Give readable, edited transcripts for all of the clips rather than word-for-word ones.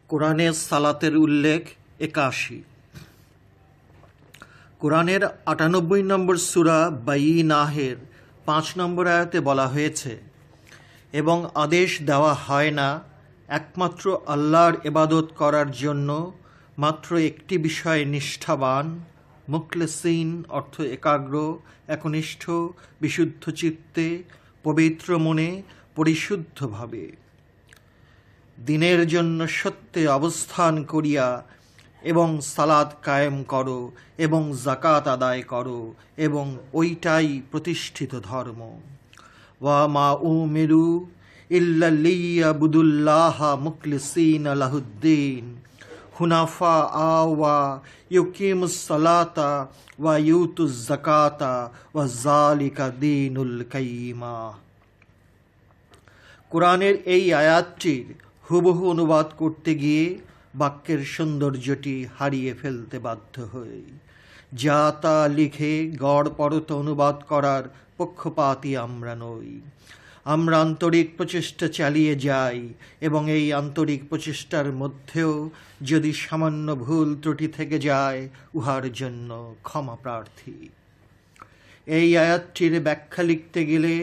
কোরআনে সালাতের উল্লেখ ৮১। কোরআনের ৯৮ নম্বর সূরা বাইনাহের ৫ নম্বর আয়াতে বলা হয়েছে, এবং আদেশ দেওয়া হয় না একমাত্র আল্লাহর ইবাদত করার জন্য মাত্র একটি বিষয়ে নিষ্ঠাবান, মুখলেসিন অর্থ একাগ্র, একনিষ্ঠ, বিশুদ্ধ চিত্তে, পবিত্র মনে, পরিশুদ্ধভাবে দিনের জন্য সত্যে অবস্থান করিয়া এবং সালাত কায়েম করো এবং জাকাত আদায় করো, এবং ওইটাই প্রতিষ্ঠিত ধর্ম। ওয়া মা উমিরু ইল্লা লিয়াবুদুল্লাহা মুখলিসিনা লাহুদ্দিন হুনাফা ওয়া ইউকিমুস সালাতা ওয়া ইউতুজ যাকাতা ওয়া যালিকা দীনুল কাইয়্যিমা। কোরআনের এই আয়াতটির হুবহু অনুবাদ করতে গিয়ে বাক্যের সৌন্দর্যটি হারিয়ে ফেলতে বাধ্য হই। যা তা লিখে গড়পড়তা অনুবাদ করার পক্ষপাতী আমরা নই। আমরা আন্তরিক প্রচেষ্টা চালিয়ে যাই, এবং এই আন্তরিক প্রচেষ্টার মধ্যেও যদি সামান্য ভুল ত্রুটি থেকে যায়, উহার জন্য ক্ষমা প্রার্থী। এই আয়াতটির ব্যাখ্যা লিখতে গেলে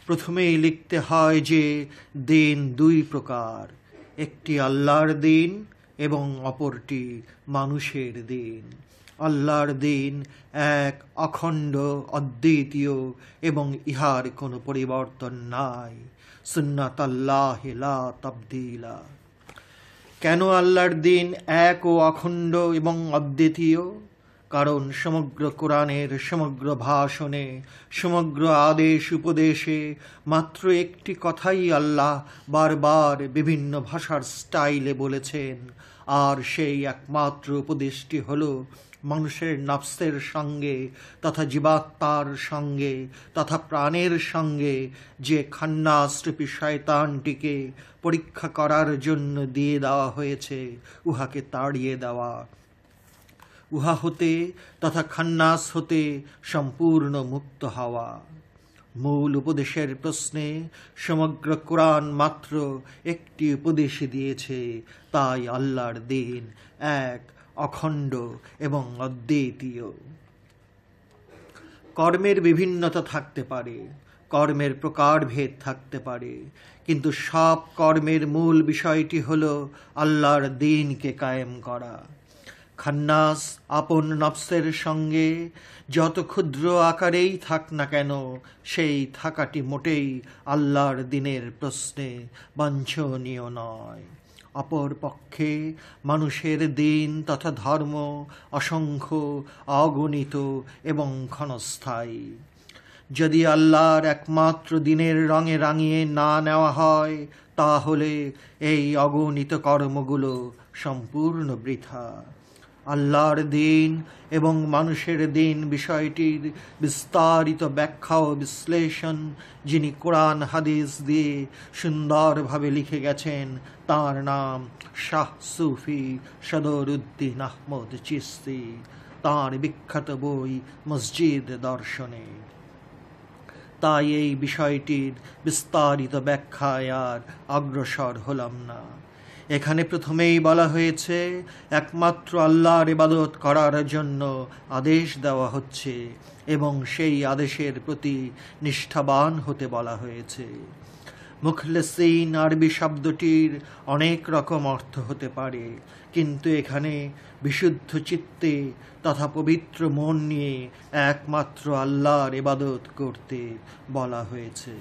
প্রথমেই লিখতে হয় যে দিন দুই প্রকার, একটি আল্লাহর দিন এবং অপরটি মানুষের দিন। আল্লাহর দিন এক, অখণ্ড, অদ্বিতীয়, এবং ইহার কোনো পরিবর্তন নাই। সুন্নাত আল্লাহি লা তাবদীলা। কেন আল্লাহর দিন এক ও অখণ্ড এবং অদ্বিতীয়? কারণ সমগ্র কোরআনের সমগ্র ভাষণে, সমগ্র আদেশ উপদেশে মাত্র একটি কথাই আল্লাহ বারবার বিভিন্ন ভাষার স্টাইলে বলেছেন, আর সেই একমাত্র উপদেশটি হল মানুষের নফসের সঙ্গে তথা জীবাত্মার সঙ্গে তথা প্রাণের সঙ্গে যে খান্নাসরূপী শয়তানটিকে পরীক্ষা করার জন্য দিয়ে দেওয়া হয়েছে, উহাকে তাড়িয়ে দেওয়া, উহা হতে তথা খান্নাস হতে সম্পূর্ণ মুক্ত হওয়া। মূল উপদেশের প্রশ্নে সমগ্র কোরআন মাত্র একটি উপদেশ দিয়েছে, তাই আল্লাহর দিন এক, অখণ্ড এবং অদ্বিতীয়। কর্মের বিভিন্নতা থাকতে পারে, কর্মের প্রকারভেদ থাকতে পারে, কিন্তু সব কর্মের মূল বিষয়টি হল আল্লাহর দ্বীনকে কায়েম করা। খান্নাস আপন নফসের সঙ্গে যত ক্ষুদ্র আকারেই থাক না কেন, সেই থাকাটি মোটেই আল্লাহর দ্বীনের প্রশ্নে বাঞ্ছনীয় নয়। অপর পক্ষে মানুষের দিন তথা ধর্ম অসংখ্য, অগণিত এবং ক্ষণস্থায়ী। যদি আল্লাহর একমাত্র দিনের রঙে রাঙিয়ে না নেওয়া হয়, তাহলে এই অগণিত কর্মগুলো সম্পূর্ণ বৃথা। আল্লাহর দিন এবং মানুষের দিন বিষয়টির বিস্তারিত ব্যাখ্যা ও বিশ্লেষণ যিনি কোরআন হাদিস দিয়ে সুন্দরভাবে লিখে গেছেন, তার নাম শাহ সুফি সদরুদ্দিন আহমদ চিশতি। তাঁর বিখ্যাত বই মসজিদ দর্শনে। তাই এই বিষয়টির বিস্তারিত ব্যাখ্যায় আর অগ্রসর হলাম না। এখানে প্রথমেই বলা হয়েছে একমাত্র আল্লাহর ইবাদত করার জন্য আদেশ দেওয়া হচ্ছে, এবং সেই আদেশের প্রতি নিষ্ঠাবান হতে বলা হয়েছে। মুখলেসিন আরবি শব্দটির অনেক রকম অর্থ হতে পারে, কিন্তু এখানে বিশুদ্ধ চিত্তে তথা পবিত্র মন নিয়ে একমাত্র আল্লাহর ইবাদত করতে বলা হয়েছে।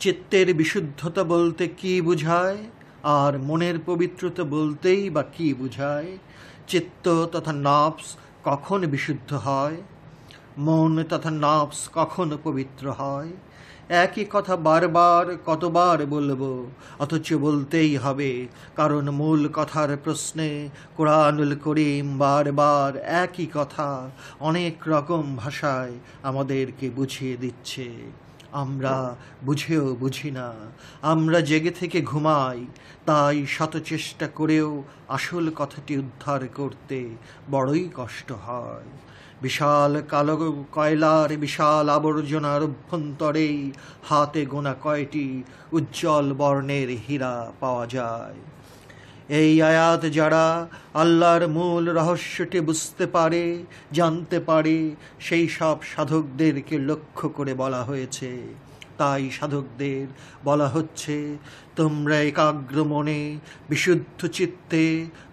চিত্তের বিশুদ্ধতা বলতে কি বুঝায়, আর মনের পবিত্রতা বলতেই বা কি বুঝায়? চিত্ত তথা নফস কখন বিশুদ্ধ হয়? মন তথা নফস কখন পবিত্র হয়? একই কথা বারবার কতবার বলবো, অথচ বলতেই হবে, কারণ মূল কথার প্রশ্নে কোরআনুল করিম বারবার একই কথা অনেক রকম ভাষায় আমাদেরকে বুঝিয়ে দিচ্ছে। আমরা বুঝেও বুঝি না, আমরা জেগে থেকে ঘুমাই, তাই শত চেষ্টা করেও আসল কথাটি উদ্ধার করতে বড়ই কষ্ট হয়। বিশাল কালো কয়লার বিশাল আবর্জনার অভ্যন্তরেই হাতে গোনা কয়টি উজ্জ্বল বর্ণের হীরা পাওয়া যায়। এই আয়াত যারা আল্লাহর মূল রহস্যটি বুঝতে পারে, জানতে পারে, সেই সব সাধকদেরকে লক্ষ্য করে বলা হয়েছে। তাই সাধকদের বলা হচ্ছে, তোমরা একাগ্র মনে, বিশুদ্ধ চিত্তে,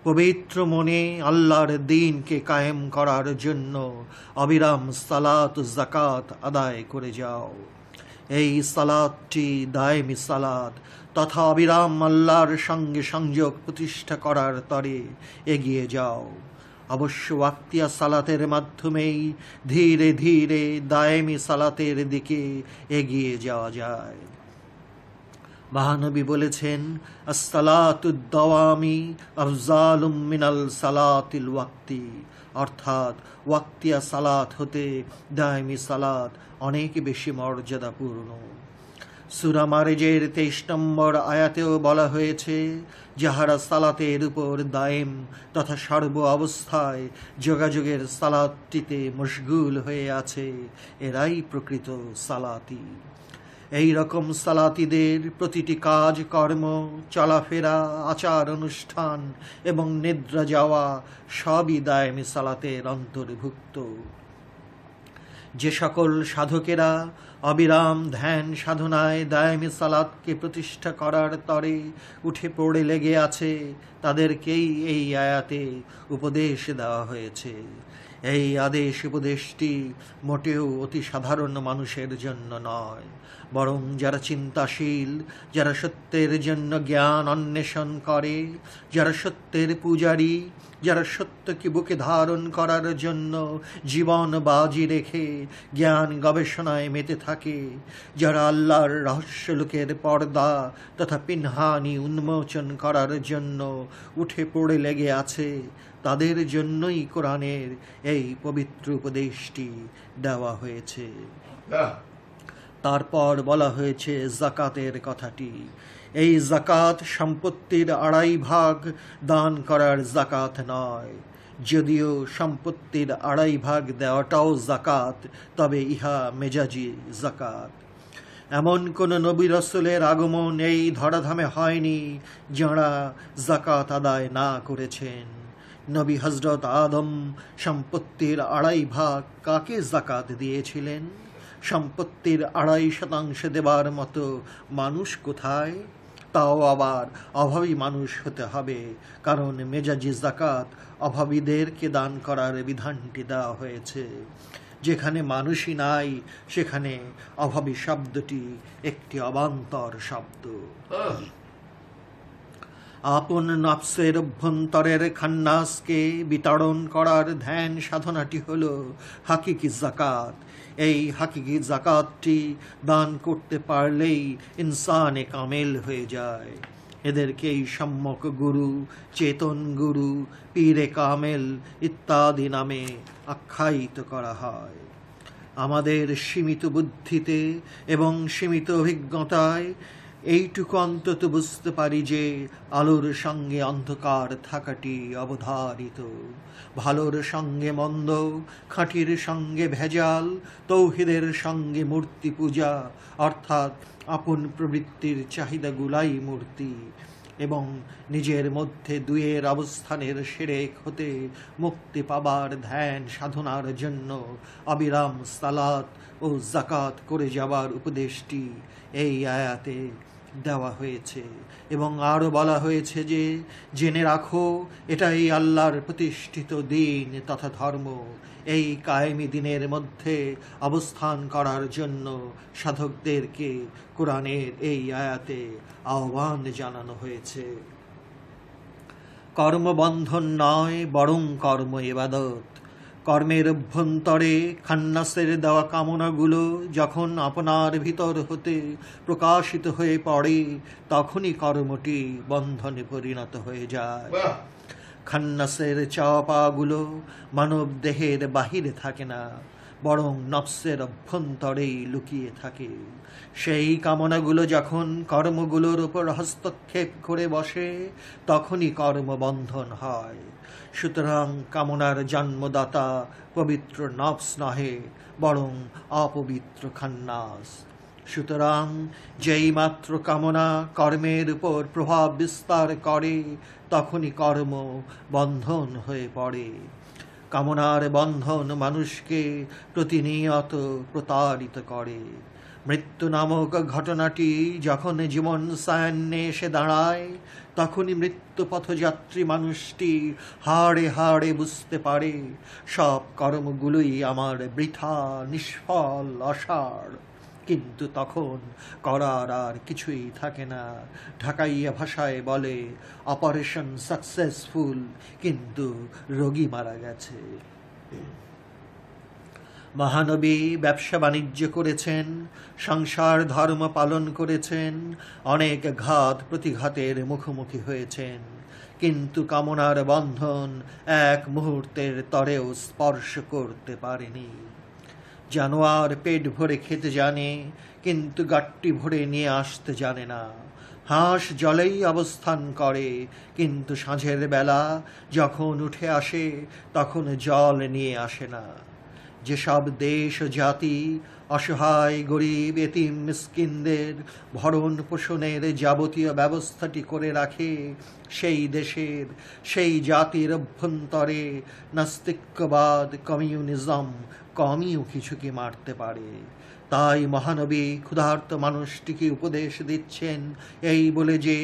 পবিত্র মনে আল্লাহর দ্বীনকে কায়েম করার জন্য অবিরাম সালাত ও যাকাত আদায় করে যাও। এই সালাতটি দায়েমি সালাত তথা অবিরাম আল্লাহর সঙ্গে সংযোগ প্রতিষ্ঠা করার তরে এগিয়ে যাও। অবশ্য ওয়াক্তিয়া সালাতের মাধ্যমেই ধীরে ধীরে দায়েমি সালাতের দিকে এগিয়ে যাওয়া যায়। মহানবী বলেছেন, আসসালাতুদ দাওয়ামি আফজালুম মিনাল সালাতিল ওয়াক্তি, অর্থাৎ ওয়াক্তিয়া সালাত হতে দায়েমি সালাত অনেক বেশি মর্যাদাপূর্ণ। সূরা মারেজের 23 নম্বর আয়াতেও বলা হয়েছে, যাহারা সালাতের উপর দায়েম তথা সর্ব অবস্থায় যোগাযোগের সালাতটিতে মশগুল হয়ে আছে, এরাই প্রকৃত সালাতি। এই রকম সালাতিদের প্রতিটি কাজ কর্ম, চলাফেরা, আচার অনুষ্ঠান এবং নিদ্রা যাওয়া সবই দায়েমি সালাতের অন্তর্ভুক্ত। যে সকল সাধকেরা অবিরাম ধ্যান সাধনায় দায়েমি সালাতকে প্রতিষ্ঠা করার তরে উঠে পড়ে লেগে আছে, তাদেরকেই এই আয়াতে উপদেশ দেওয়া হয়েছে। এই আদেশ উপদেশটি মোটেও অতি সাধারণ মানুষের জন্য নয়, বরং যারা চিন্তাশীল, যারা সত্যের জন্য জ্ঞান অন্বেষণ করে, যারা সত্যের পূজারী, যারা সত্যকে বুকে ধারণ করার জন্য জীবন বাজি রেখে জ্ঞান গবেষণায় মেতে থাকে, যারা আল্লাহর রহস্যলোকের পর্দা তথা পিনহানি উন্মোচন করার জন্য উঠে পড়ে লেগে আছে, তাদের জন্যই কোরআনের এই পবিত্র উপদেশটি দেওয়া হয়েছে। তারপর বলা হয়েছে যাকাতের কথাটি। এই যাকাত সম্পত্তির 2.5 ভাগ দান করার যাকাত নয়। যদিও সম্পত্তির 2.5 ভাগ দেওয়াটাও যাকাত, তবে ইহা মেজাজি যাকাত। এমন কোন নবী রাসূলের আগমন এই ধরাধামে হয়নি যাঁরা যাকাত আদায় না করেছেন। নবী হযরত আদম সম্পত্তির 2.5 ভাগ কাকে যাকাত দিয়েছিলেন? সম্পত্তির 2.5% দেবার মতো মানুষ কোথায়? তাও আবার অভাবী মানুষ হতে হবে, কারণ মেজাজি যাকাত অভাবীদেরকে দান করার বিধানটি দেওয়া হয়েছে। যেখানে মানুষই নাই, সেখানে অভাবী শব্দটি একটি অবান্তর শব্দ। আপন নফসের অভ্যন্তরের খান্নাসকে বিতাড়ন করার ধ্যান সাধনাটি হল হাকিকি যাকাত। এই হাকিকি যাকাতটি দান করতে পারলেই ইনসানে কামেল হয়ে যায়। এদেরকেই সম্যক গুরু, চেতন গুরু, পীরে কামেল ইত্যাদি নামে আখ্যায়িত করা হয়। আমাদের সীমিত বুদ্ধিতে এবং সীমিত অভিজ্ঞতায় এইটুকু অন্তত বুঝতে পারি যে আলোর সঙ্গে অন্ধকার থাকাটি অবধারিত, ভালোর সঙ্গে মন্দ, খাঁটির সঙ্গে ভেজাল, তৌহিদের সঙ্গে মূর্তি পূজা, অর্থাৎ আপন প্রবৃত্তির চাহিদাগুলাই মূর্তি, এবং নিজের মধ্যে দুয়ের অবস্থানের শিরক হতে মুক্তি পাবার ধ্যান সাধনার জন্য অবিরাম সালাত ও যাকাত করে যাবার উপদেশটি এই আয়াতে দেওয়া হয়েছে। এবং আরও বলা হয়েছে যে জেনে রাখো, এটাই আল্লাহর প্রতিষ্ঠিত দিন তথা ধর্ম। এই কায়েমি দিনের মধ্যে অবস্থান করার জন্য সাধকদেরকে কোরআনের এই আয়াতে আহ্বান জানানো হয়েছে। কর্মবন্ধন নয়, বরং কর্ম ইবাদত। কর্মের অভ্যন্তরে খান্নাসের দেওয়া কামনাগুলো যখন আপনার ভিতর হতে প্রকাশিত হয়ে পড়ে, তখনই কর্মটি বন্ধনে পরিণত হয়ে যায়। খান্নাসের চাওয়া পাওয়াগুলো মানব দেহের বাহিরে থাকে না, বরং নফসের অভ্যন্তরেই লুকিয়ে থাকে। সেই কামনাগুলো যখন কর্মগুলোর উপর হস্তক্ষেপ করে বসে, তখনই কর্মবন্ধন হয়। সুতরাং কামনার জন্মদাতা পবিত্র নফস নহে, বরং অপবিত্র খান্নাস। সুতরাং যেই মাত্র কামনা কর্মের উপর প্রভাব বিস্তার করে, তখনই কর্ম বন্ধন হয়ে পড়ে। কামনার বন্ধন মানুষকে প্রতিনিয়ত প্রতারিত করে। মৃত্যু নামক ঘটনাটি যখন জীবন সায়ান্নে এসে দাঁড়ায়, তখনই মৃত্যু পথযাত্রী মানুষটি হাড়ে হাড়ে বুঝতে পারে সব কর্মগুলোই আমার বৃথা, নিষ্ফল, অসার। কিন্তু তখন করার আর কিছুই থাকে না। ঢাকাইয়া ভাষায় বলে অপারেশন সাকসেসফুল, কিন্তু রোগী মারা গেছে। মহানবী ব্যবসা বাণিজ্য করেছেন, সংসার ধর্ম পালন করেছেন, অনেক ঘাত প্রতিঘাতের মুখোমুখি হয়েছেন, কিন্তু কামনার বন্ধন এক মুহূর্তের তরেও স্পর্শ করতে পারেনি। জানোয়ার পেট ভরে খেতে জানে, কিন্তু গাট্টি ভরে নিয়ে আসতে জানে না। হাঁস জলেই অবস্থান করে, কিন্তু সাঁঝের বেলা যখন উঠে আসে তখন জল নিয়ে আসে না। যেসব দেশ ও জাতি অসহায়, গরিব, এতিম, মিসকিনদের ভরণ পোষণের যাবতীয় ব্যবস্থাটি করে রাখে, সেই দেশের, সেই জাতির অভ্যন্তরে নাস্তিক্যবাদ, কমিউনিজম কমইও কিছুকে মারতে পারে। তাই মহানবী ক্ষুধার্ত মানুষটিকে উপদেশ দিচ্ছেন এই বলে যে,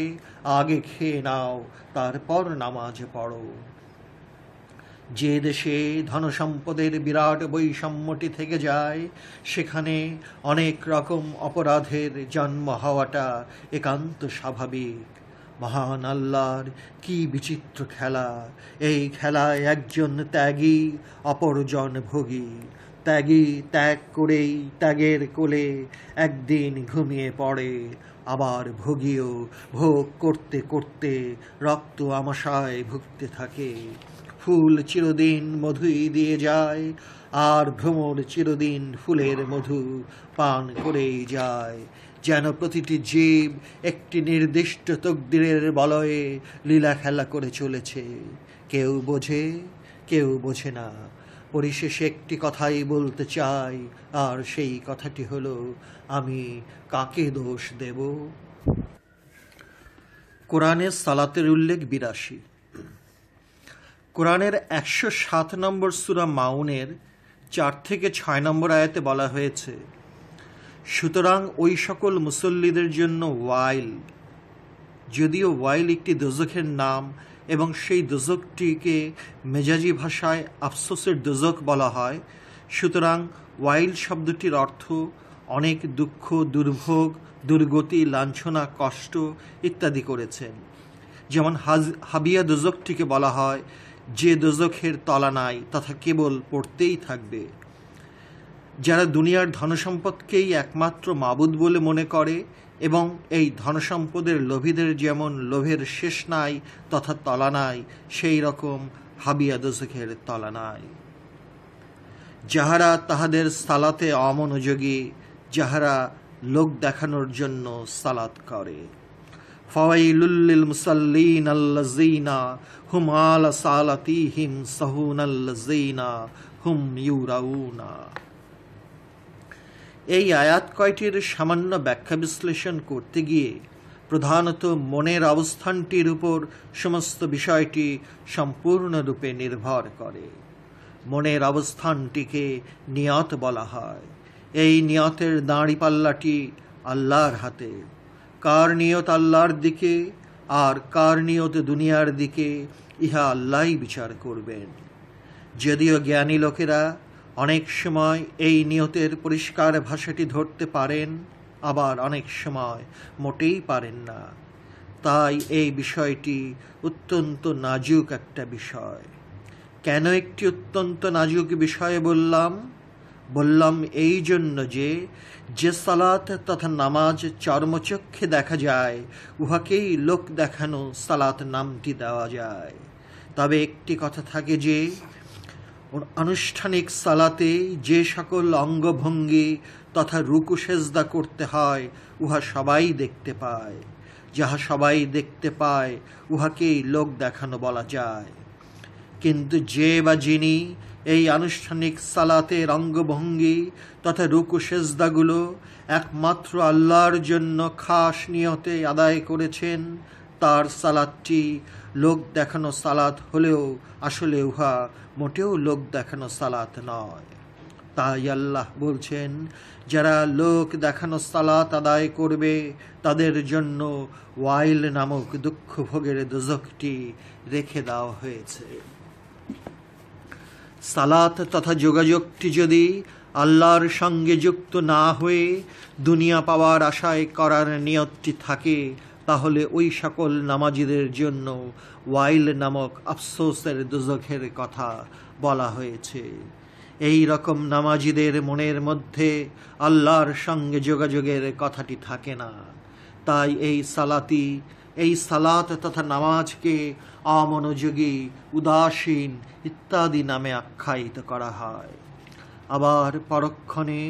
আগে খেয়ে নাও, তারপর নামাজ পড়ো। যে দেশে ধনসম্পদের বিরাট বৈষম্যটি থেকে যায়, সেখানে অনেক রকম অপরাধের জন্ম হওয়াটা একান্ত স্বাভাবিক। মহান আল্লাহর কি বিচিত্র খেলা! এই খেলায় একজন ত্যাগী, অপরজন ভোগী। ত্যাগী ত্যাগ করেই ত্যাগের কোলে একদিন ঘুমিয়ে পড়ে, আবার ভোগীও ভোগ করতে করতে রক্ত আমাশায় ভুগতে থাকে। ফুল চিরদিন মধুই দিয়ে যায়, আর ভ্রমর চিরদিন ফুলের মধু পান করেই যায়। যেন প্রতিটি জীব একটি নির্দিষ্ট তকদিরের বলয়ে লীলা খেলা করে চলেছে। কেউ বোঝে, কেউ বোঝে না। পরিশেষে একটি কথাই বলতে চাই, আর সেই কথাটি হলো, আমি কাকে দোষ দেব? কোরআনে সালাতের উল্লেখ ৮২। কোরআনের ১০৭ নম্বর সূরা মাউনের ৪ থেকে ৬ নম্বর আয়াতে বলা হয়েছে, সুতরাং ওই সকল মুসল্লিদের জন্য ওয়াইল। যদিও ওয়াইল একটি দোজখের নাম এবং সেই দোজখটিকে মেজাজি ভাষায় আফসোসের দোজখ বলা হয়, সুতরাং ওয়াইল শব্দটির অর্থ অনেক দুঃখ, দুর্ভোগ, দুর্গতি, লাঞ্ছনা, কষ্ট ইত্যাদি করেছেন। যেমন হাবিয়া দোজখটিকে বলা হয় যে দোজখের তলা নাই তথা কেবল পড়তেই থাকবে। যারা দুনিয়ার ধনসম্পদকেই একমাত্র মাবুদ বলে মনে করে এবং এই ধনসম্পদের লোভীদের যেমন লোভের শেষ নাই তথা তলা নাই, সেই রকম হাবিয়া দোজখের তলা নাই। যাহারা তাহাদের সালাতে অমনোযোগী, যাহারা লোক দেখানোর জন্য সালাত করে। ফাওয়াইলুল লিল মুসাল্লিন আল্লাযীনা হুম আলা সালাতিহিম সাহুন আল্লাযীনা হুম ইউরাউনা। এই আয়াত কয়টির সামান্য ব্যাখ্যা বিশ্লেষণ করতে গিয়ে প্রধানত মনের অবস্থানটির উপর সমস্ত বিষয়টি সম্পূর্ণরূপে নির্ভর করে। মনের অবস্থানটিকে নিয়ত বলা হয়। এই নিয়তের দাঁড়িপাল্লাটি আল্লাহর হাতে। কার নিয়ত আল্লাহর দিকে আর কার নিয়ত দুনিয়ার দিকে, ইহা আল্লাহই বিচার করবেন। যদিও জ্ঞানী লোকেরা অনেক সময় এই নিয়তের পরিষ্কার ভাষাটি ধরতে পারেন, আবার অনেক সময় মোটেই পারেন না। তাই এই বিষয়টি অত্যন্ত নাজুক একটা বিষয়। কেন একটি অত্যন্ত নাজুক বিষয় বললাম এই জন্য যে সালাত তথা নামাজ চর্মচক্ষে দেখা যায়, উহাকেই লোক দেখানো সালাত নামটি দেওয়া যায়। তবে একটি কথা থাকে যে আনুষ্ঠানিক সালাতে যে সকল অঙ্গভঙ্গি তথা রুকু সেজদা করতে হয়, উহা সবাই দেখতে পায়। যাহা সবাই দেখতে পায় উহাকেই লোক দেখানো বলা যায়। কিন্তু যে বা যিনি এই আনুষ্ঠানিক সালাতের অঙ্গভঙ্গি তথা রুকু সেজদাগুলো একমাত্র আল্লাহর জন্য খাস নিয়তে আদায় করেছেন, তার সালাতটি লোক দেখানো সালাত হলেও আসলে উহা মোটেও লোক দেখানো সালাত নয়। তাই আল্লাহ বলছেন, যারা লোক দেখানো সালাত আদায় করবে তাদের জন্য ওয়াইল নামক দুঃখ ভোগের দোজখটি রেখে দেওয়া হয়েছে। সালাত তথা যোগাযোগটি যদি আল্লাহর সঙ্গে যুক্ত না হয়ে দুনিয়া পাওয়ার আশায় করার নিয়তটি থাকে, তাহলে ওই সকল নামাজিদের জন্য ওয়াইল নামক আফসোসের দোজখের কথা বলা হয়েছে। এই রকম নামাজিদের মনের মধ্যে আল্লাহর সঙ্গে যোগাযোগের কথাটি থাকে না। তাই এই সালাত তথা নামাজকে অমনোযোগী, উদাসীন ইত্যাদি নামে আখ্যায়িত করা হয়। আবার পরক্ষণে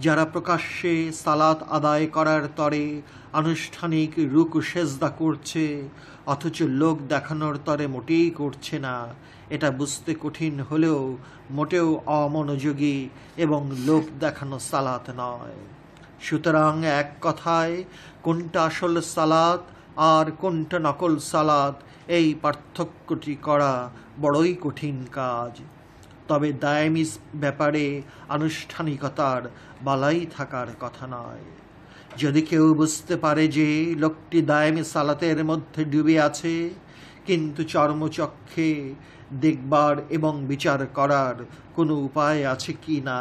যারা প্রকাশ্যে সালাত আদায় করার তরে আনুষ্ঠানিক রুকু সেজদা করছে, অথচ লোক দেখানোর তরে মোটেই করছে না, এটা বুঝতে কঠিন হলেও মোটেও অমনোযোগী এবং লোক দেখানো সালাত নয়। সুতরাং এক কথায় কোনটা আসল সালাত আর কোনটা নকল সালাত, এই পার্থক্যটি করা বড়ই কঠিন কাজ। তবে দায়েমি ব্যাপারে আনুষ্ঠানিকতার বালাই থাকার কথা নয়। যদি কেউ বুঝতে পারে যে লোকটি দায়েমি সালাতের মধ্যে ডুবে আছে, কিন্তু চর্মচক্ষে দেখবার এবং বিচার করার কোনো উপায় আছে কি না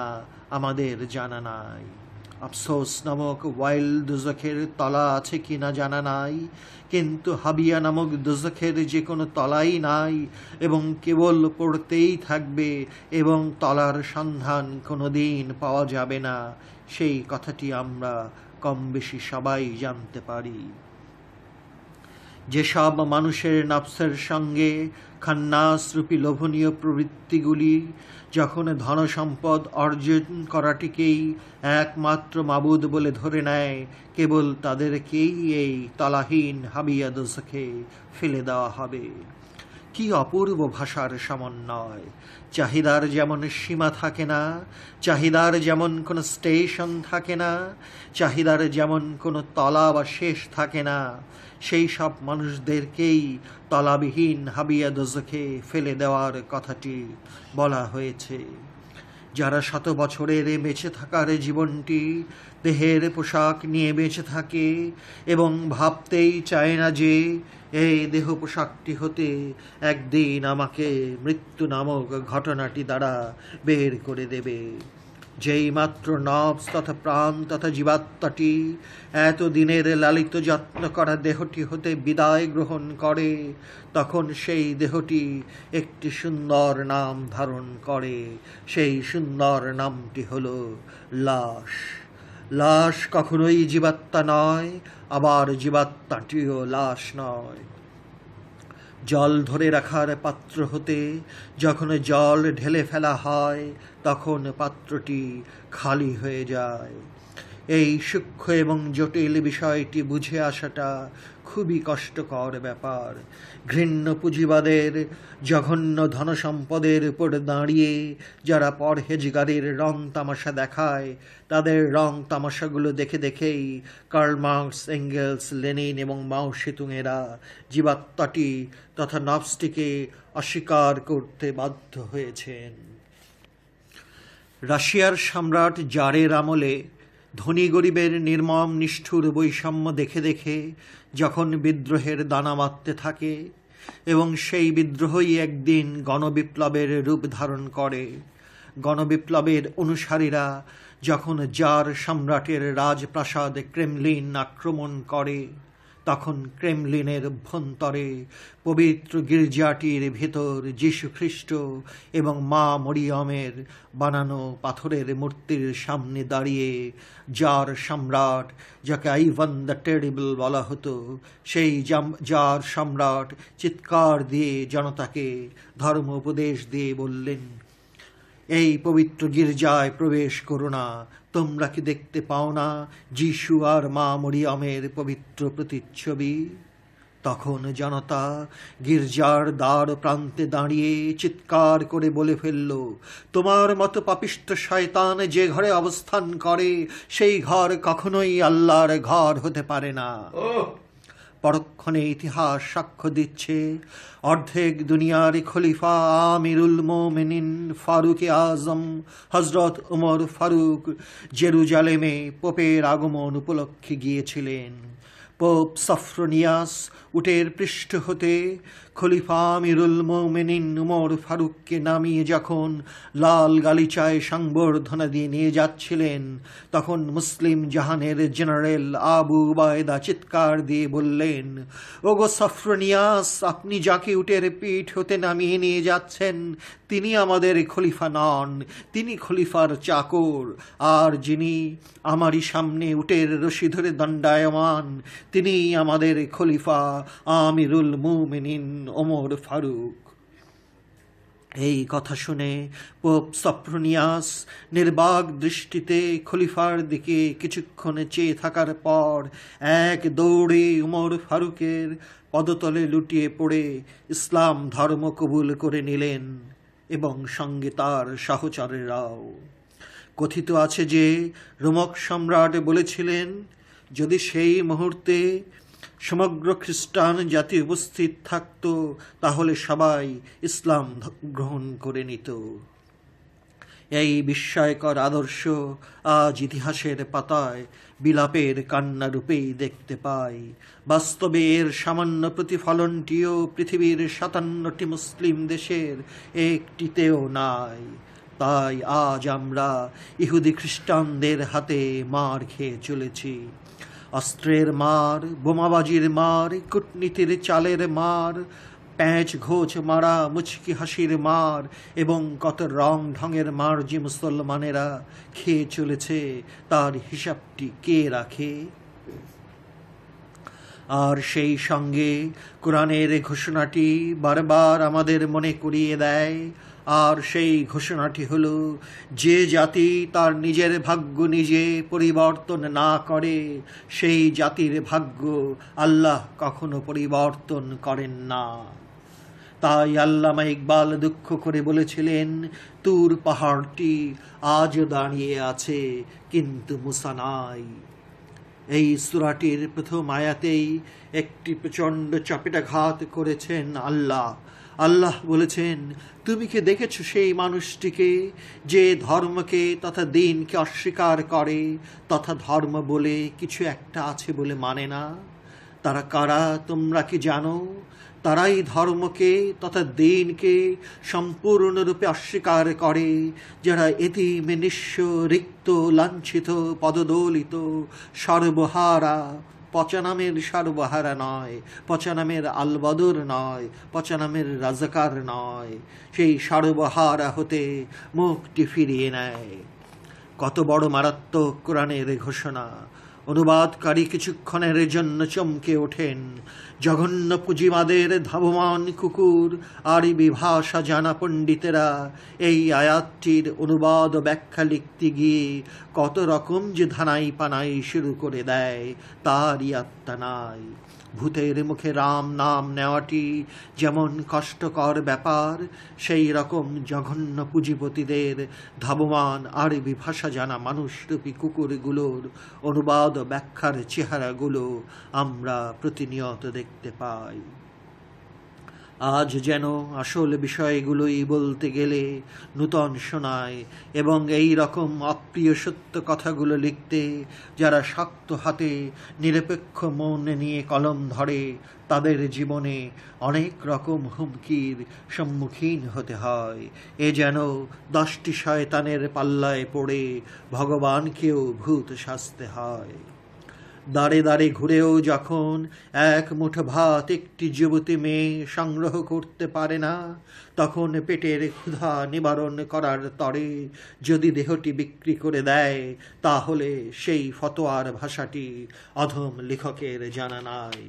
আমাদের জানা নাই। আফসোস নামক ওয়াইল দোজখের তলা আছে কি না জানা নাই, কিন্তু হাবিয়া নামক দোজখের যে কোনো তলাই নাই এবং কেবল পড়তেই থাকবে এবং তলার সন্ধান কোনো দিন পাওয়া যাবে না, সেই কথাটি আমরা কম বেশি সবাই জানতে পারি। যেসব মানুষের নফসের সঙ্গে খান্নাসরূপী লোভনীয় প্রবৃত্তিগুলি যখন ধনসম্পদ অর্জন করাটিকেই একমাত্র মাবুদ বলে ধরে নেয়, কেবল তাদেরকেই এই তলাহীন হাবিয়া দোজখে ফেলে দেওয়া হবে। কি অপূর্ব ভাষার সমন্বয়! চাহিদার যেমন সীমা থাকে না, চাহিদার যেমন কোনো স্টেশন থাকে না, চাহিদার যেমন কোনো তলা বা শেষ থাকে না, সেই সব মানুষদেরকেই তলাবিহীন হাবিয়া দোজখে ফেলে দেওয়ার কথাটি বলা হয়েছে। যারা 100 বছরের বেঁচে থাকার জীবনটি দেহের পোশাক নিয়ে বেঁচে থাকে এবং ভাবতেই চায় না যে এই দেহ পোশাকটি হতে একদিন আমাকে মৃত্যু নামক ঘটনাটি দ্বারা বের করে দেবে। যেই মাত্র নফস তথা প্রাণ তথা জীবাত্মাটি এতদিনের লালিত যত্ন করা দেহটি হতে বিদায় গ্রহণ করে, তখন সেই দেহটি একটি সুন্দর নাম ধারণ করে। সেই সুন্দর নামটি হলো লাশ। লাশ কখনোই জীবাত্মা নয়, আবার জীবাত্মাটিও লাশ নয়। জল ধরে রাখার পাত্র হতে যখন জল ঢেলে ফেলা হয়, তখন পাত্রটি খালি হয়ে যায়। এই সূক্ষ্ম এবং জটিল বিষয়টি বুঝে আসাটা খুবই কষ্টকর ব্যাপার। ঘৃণ্য পুঁজিবাদের জঘন্য ধনসম্পদের উপর দাঁড়িয়ে যারা পরহেজগারির রং তামাশা দেখায়, তাদের রং তামাশাগুলো দেখে দেখেই কার্ল মার্কস, এঙ্গেলস, লেনিন এবং মাও সেতুংয়েরা জীবাত্মাটি তথা নফসটিকে অস্বীকার করতে বাধ্য হয়েছেন। রাশিয়ার সম্রাট জারের আমলে ধনী গরিবের নির্মম নিষ্ঠুর বৈষম্য দেখে দেখে যখন বিদ্রোহের দানা বাঁধতে থাকে এবং সেই বিদ্রোহই একদিন গণবিপ্লবের রূপ ধারণ করে, গণবিপ্লবের অনুসারীরা যখন জার সম্রাটের রাজপ্রাসাদ ক্রেমলিন আক্রমণ করে, তখন ক্রেমলিনের অভ্যন্তরে পবিত্র গির্জাটির ভেতর যীশু খ্রিস্ট এবং মা মরিয়মের বানানো পাথরের মূর্তির সামনে দাঁড়িয়ে জার সম্রাট, যাকে আইভান দ্য টেরিবল বলা হতো, সেই জার সম্রাট চিৎকার দিয়ে জনতাকে ধর্ম উপদেশ দিয়ে বললেন, এই পবিত্র গির্জায় প্রবেশ করো না। তোমরা কি দেখতে পাও না যিশু আর মা মরিয়মের পবিত্র প্রতিচ্ছবি? তখন জনতা গির্জার দ্বার প্রান্তে দাঁড়িয়ে চিৎকার করে বলে ফেলল, তোমার মতো পাপিষ্ঠ শয়তান যে ঘরে অবস্থান করে সেই ঘর কখনোই আল্লাহর ঘর হতে পারে না। পরক্ষণে ইতিহাস সাক্ষ্য দিচ্ছে, অর্ধেক দুনিয়ার খলিফা আমিরুল মোমিনিন ফারুক আজম হজরত উমর ফারুক জেরুজালেমে পোপের আগমন উপলক্ষে গিয়েছিলেন। পোপ সফরোনিয়াস উটের পৃষ্ঠ হতে খলিফা আমিরুল মোমিনিন উমর ফারুককে নামিয়ে যখন লাল গালিচায় সংবর্ধনা দিয়ে নিয়ে যাচ্ছিলেন, তখন মুসলিম জাহানের জেনারেল আবু উবায়দা চিৎকার দিয়ে বললেন, ওগো সফরোনিয়াস, আপনি যাকে উটের পিঠ হতে নামিয়ে নিয়ে যাচ্ছেন তিনি আমাদের খলিফা নন, তিনি খলিফার চাকর। আর যিনি আমারই সামনে উটের রশি ধরে দণ্ডায়মান তিনি আমাদের খলিফা আমিরুল মুমিনিন ওমর ফারুক। এই কথা শুনে পোপ সফরোনিয়াস নির্বাক দৃষ্টিতে খলিফার দিকে কিছুক্ষণে চেয়ে থাকার পর এক দৌড়ে উমর ফারুকের পদতলে লুটিয়ে পড়ে ইসলাম ধর্ম কবুল করে নিলেন এবং সঙ্গে তার সহচরেরাও। কথিত আছে যে রোমক সম্রাট বলেছিলেন, যদি সেই মুহূর্তে সমগ্র খ্রিস্টান জাতি উপস্থিত থাকত তাহলে সবাই ইসলাম গ্রহণ করে নিত। এই বিস্ময়কর আদর্শ আজ ইতিহাসের পাতায় বিলাপের কান্না রূপেই দেখতে পাই। বাস্তবে এর সামান্য প্রতিফলনটিও পৃথিবীর 57টি মুসলিম দেশের একটিতেও নাই। তাই আজ আমরা ইহুদি খ্রিস্টানদের হাতে মার খেয়ে চলেছি। অস্ত্রের মার, বোমাবাজির মার, কূটনীতির চালের মার, প্যাঁচ ঘোচ মারা, মুচকি হাসির মার এবং কত রং ঢঙের মার যে মুসলমানেরা খেয়ে চলেছে তার হিসাবটি কে রাখে? আর সেই সঙ্গে কোরআনের ঘোষণাটি বারবার আমাদের মনে করিয়ে দেয়, আর সেই ঘোষণাটি হলো, যে জাতি তার নিজের ভাগ্য নিজে পরিবর্তন না করে সেই জাতির ভাগ্য আল্লাহ কখনো পরিবর্তন করেন না। তাই আল্লামা ইকবাল দুঃখ করে বলেছিলেন, তুর পাহাড়টি আজও দাঁড়িয়ে আছে কিন্তু মুসা নাই। এই সূরাটির প্রথম আয়াতেই একটি প্রচণ্ড চপেটাঘাত করেছেন আল্লাহ। আল্লাহ বলেছেন, তুমি কি দেখেছো সেই মানুষটিকে যে ধর্মকে তথা দ্বীনকে অস্বীকার করে তথা ধর্ম বলে কিছু একটা আছে বলে মানে না? তারা কারা তোমরা কি জানো? তারাই ধর্মকে তথা দ্বীনকে সম্পূর্ণরূপে অস্বীকার করে, যারা এতিম, নিঃস্ব, রিক্ত, লাঞ্ছিত, পদদলিত, সর্বহারা, পচানামের সর্বহারা নয়, পচানামের আলবদর নয়, পচানামের রাজাকার নয়, সেই সর্বহারা হতে মুখটি ফিরিয়ে নেয়। কত বড় মারাত্মক কোরআনের ঘোষণা! অনুবাদকারী কিছুক্ষণের জন্য চমকে ওঠেন। জঘন্য পুঁজিবাদের ধাবমান কুকুর আরবি ভাষা জানা পণ্ডিতেরা এই আয়াতটির অনুবাদ ব্যাখ্যা লিখতে গিয়ে কত রকম যে ধানাই পানাই শুরু করে দেয় তারই আত্মা নাই। ভূতের মুখে রাম নাম নেওয়াটি যেমন কষ্টকর ব্যাপার, সেই রকম জঘন্য পুঁজিপতিদের ধাবমান আরবি ভাষা জানা মানুষরূপী কুকুরগুলোর অনুবাদ ব্যাখ্যার চেহারাগুলো আমরা প্রতিনিয়ত দেখতে পাই। আজ যেন আসল বিষয়গুলোই বলতে গেলে নূতন শোনায়, এবং এই রকম অপ্রিয় সত্য কথাগুলো লিখতে যারা শক্ত হাতে নিরপেক্ষ মন নিয়ে কলম ধরে তাদের জীবনে অনেক রকম হুমকির সম্মুখীন হতে হয়। এ যেন 10টি শয়তানের পাল্লায় পড়ে ভগবানকেও ভূত সাজতে হয়। দাঁড়ে দাঁড়ে ঘুরেও যখন এক মুঠো ভাত একটি যুবতী মেয়ে সংগ্রহ করতে পারে না, তখন পেটের ক্ষুধা নিবারণ করার তরে যদি দেহটি বিক্রি করে দেয়, তাহলে সেই ফতোয়ার ভাষাটি অধম লেখকের জানা নাই।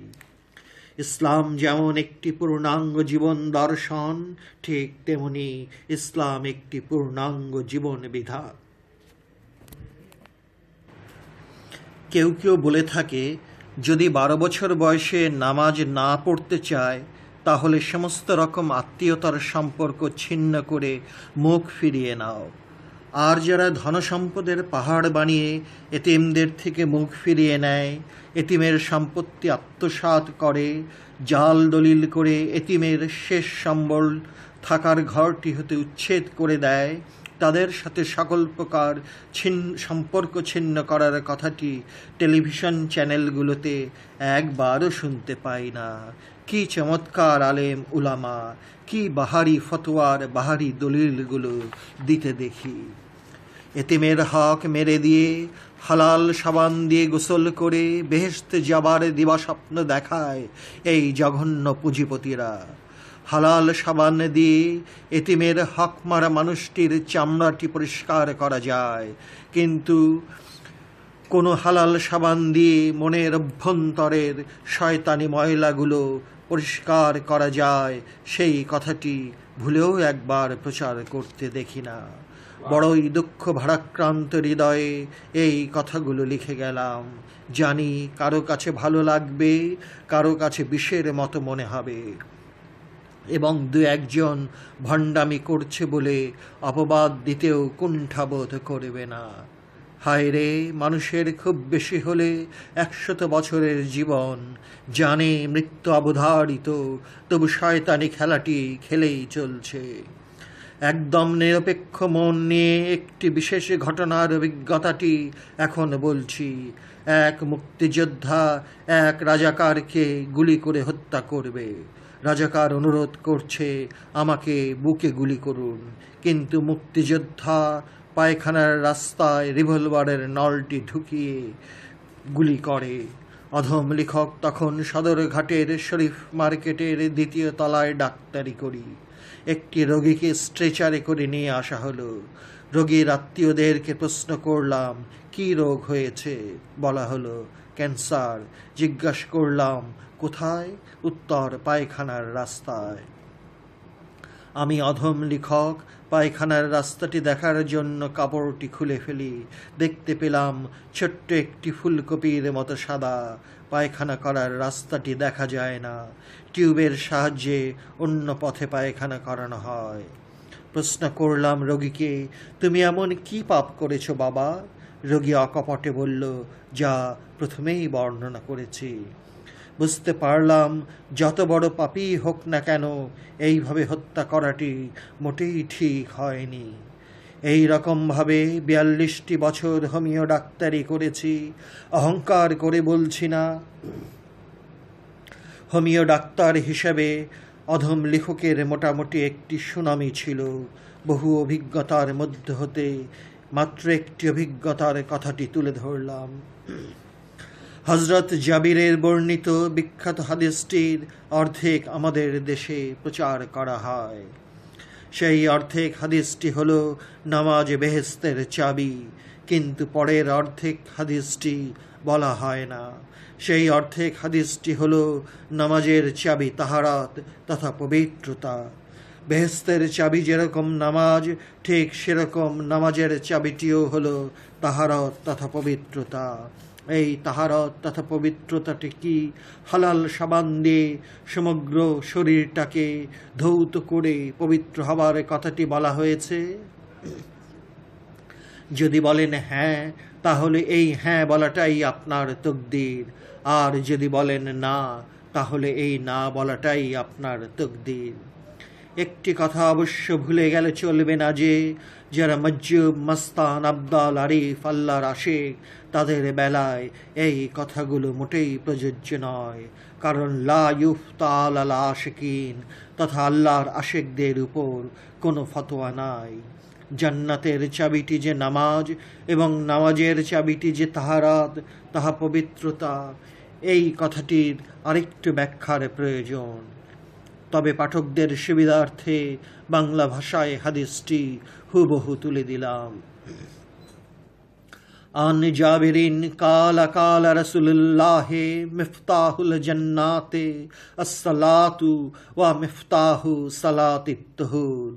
ইসলাম যেমন একটি পূর্ণাঙ্গ জীবন দর্শন, ঠিক তেমনি ইসলাম একটি পূর্ণাঙ্গ জীবন বিধান। কেউ কেউ বলে থাকে যদি 12 বছর বয়সে নামাজ না পড়তে চায়, তাহলে সমস্ত রকম আত্মীয়তার সম্পর্ক ছিন্ন করে মুখ ফিরিয়ে নাও। আর যারা ধনসম্পদের পাহাড় বানিয়ে এতিমদের থেকে মুখ ফিরিয়ে নেয়, এতিমের সম্পত্তি আত্মসাৎ করে, জাল দলিল করে এতিমের শেষ সম্বল থাকার ঘরটি হতে উচ্ছেদ করে দেয়, তাদের সাথে সকল প্রকার সম্পর্ক ছিন্ন করার কথাটি টেলিভিশন চ্যানেলগুলোতে একবারও শুনতে পাই না। কি চমৎকার আলেম উলামা, কি বাহারি ফতোয়ার বাহারি দলিলগুলো দিতে দেখি। এতিমের হক মেরে দিয়ে হালাল সাবান দিয়ে গোসল করে বেহেশতে যাবার দিবাস্বপ্ন দেখায় এই জঘন্য পুঁজিপতিরা। হালাল সাবান দিয়ে এতিমের হক মারা মানুষটির চামড়াটি পরিষ্কার করা যায়, কিন্তু কোনো হালাল সাবান দিয়ে মনের অভ্যন্তরের শয়তানি ময়লাগুলো পরিষ্কার করা যায়, সেই কথাটি ভুলেও একবার প্রচার করতে দেখি না। বড়ই দুঃখ ভারাক্রান্ত হৃদয়ে এই কথাগুলো লিখে গেলাম। জানি কারো কাছে ভালো লাগবে, কারো কাছে বিষের মতো মনে হবে, এবং দু একজন ভণ্ডামি করছে বলে অপবাদ দিতেও কুণ্ঠাবোধ করবে না। হায় রে, মানুষের খুব বেশি হলে 100 বছরের জীবন, জানে মৃত্যু অবধারিত, তবু শয়তানি খেলাটি খেলেই চলছে। একদম নিরপেক্ষ মন নিয়ে একটি বিশেষ ঘটনার অভিজ্ঞতাটি এখন বলছি। এক মুক্তিযোদ্ধা এক রাজাকারকে গুলি করে হত্যা করবে। রাজাকার অনুরোধ করছে, আমাকে বুকে গুলি করুন, কিন্তু মুক্তিযোদ্ধা পায়খানার রাস্তায় রিভলভারের নলটি ঢুকিয়ে গুলি করে। অধম লেখক তখন সদরঘাটের শরীফ মার্কেটের 2য় তলায় ডাক্তারি করি। একটি রোগীকে স্ট্রেচারে করে নিয়ে আসা হলো। রোগীর আত্মীয়দেরকে প্রশ্ন করলাম, কি রোগ হয়েছে? বলা হলো ক্যান্সার। জিজ্ঞাসা করলাম, কোথায়? উত্তর, পায়খানার রাস্তায়। আমি অধম লেখক পায়খানার রাস্তাটি দেখার জন্য কাপড়টি খুলে ফেলি। দেখতে পেলাম ছোট্ট একটি ফুলকপির মতো সাদা। পায়খানা করার রাস্তাটি দেখা যায় না, টিউবের সাহায্যে অন্য পথে পায়খানা করানো হয়। প্রশ্ন করলাম রোগীকে, তুমি এমন কি পাপ করেছো বাবা? রোগী অকপটে বলল, যা প্রথমেই বর্ণনা করেছি। বুঝতে পারলাম, যত বড় পাপী হোক না কেন, এইভাবে হত্যা করাটি মোটেই ঠিক হয়নি। এই রকমভাবে 42টি বছর হোমিও ডাক্তারি করেছি। অহংকার করে বলছি না। হোমিও ডাক্তার হিসেবে অধম লেখকের মোটামুটি একটি সুনামি ছিল। বহু অভিজ্ঞতার মধ্যে হতে মাত্র একটি অভিজ্ঞতার কথাটি তুলে ধরলাম। হযরত জাবিরের বর্ণিত বিখ্যাত হাদিসটির অর্ধেক আমাদের দেশে প্রচার করা হয়। সেই অর্ধেক হাদিসটি হলো নামাজ বেহেশতের চাবি, কিন্তু পরের অর্ধেক হাদিসটি বলা হয় না। সেই অর্ধেক হাদিসটি হলো নামাজের চাবি তাহারাত তথা পবিত্রতা। বেহেশতের চাবি যেরকম নামাজ, ঠিক সেরকম নামাজের চাবিটিও হলো তাহারাত তথা পবিত্রতা। এই তাহারাত তথা পবিত্রতাটি কি? হালাল সাবান দিয়ে সমগ্র শরীরটাকে ধৌত করে পবিত্র হবার কথাটি বলা হয়েছে। যদি বলেন হ্যাঁ, তাহলে এই হ্যাঁ বলাটাই আপনার তকদির, আর যদি বলেন না, তাহলে এই না বলাটাই আপনার তকদির। একটি কথা অবশ্য ভুলে গেলে চলবে না যে যারা মজ্জুব, মস্তান, আবদাল, আরিফ, আল্লাহর আশিক, তাদের বেলায় এই কথাগুলো মোটেই প্রযোজ্য নয়। কারণ লা ইউফতা আলাল আশিকিন তথা আল্লাহর আশিকদের উপর কোনো ফতোয়া নাই। জান্নাতের চাবিটি যে নামাজ এবং নামাজের চাবিটি যে তাহারাত, তাহা পবিত্রতা, এই কথাটির আরেকটু ব্যাখ্যার প্রয়োজন। তবে পাঠকদের সুবিধার্থে বাংলা ভাষায় হাদিসটি হুবহু তুলে দিলাম। আন জাবিরিন কালা কালা রাসূলুল্লাহি মিফতাহুল জান্নাতে আস-সালাতু ওয়া মিফতাহু সালাতিত তুহুর।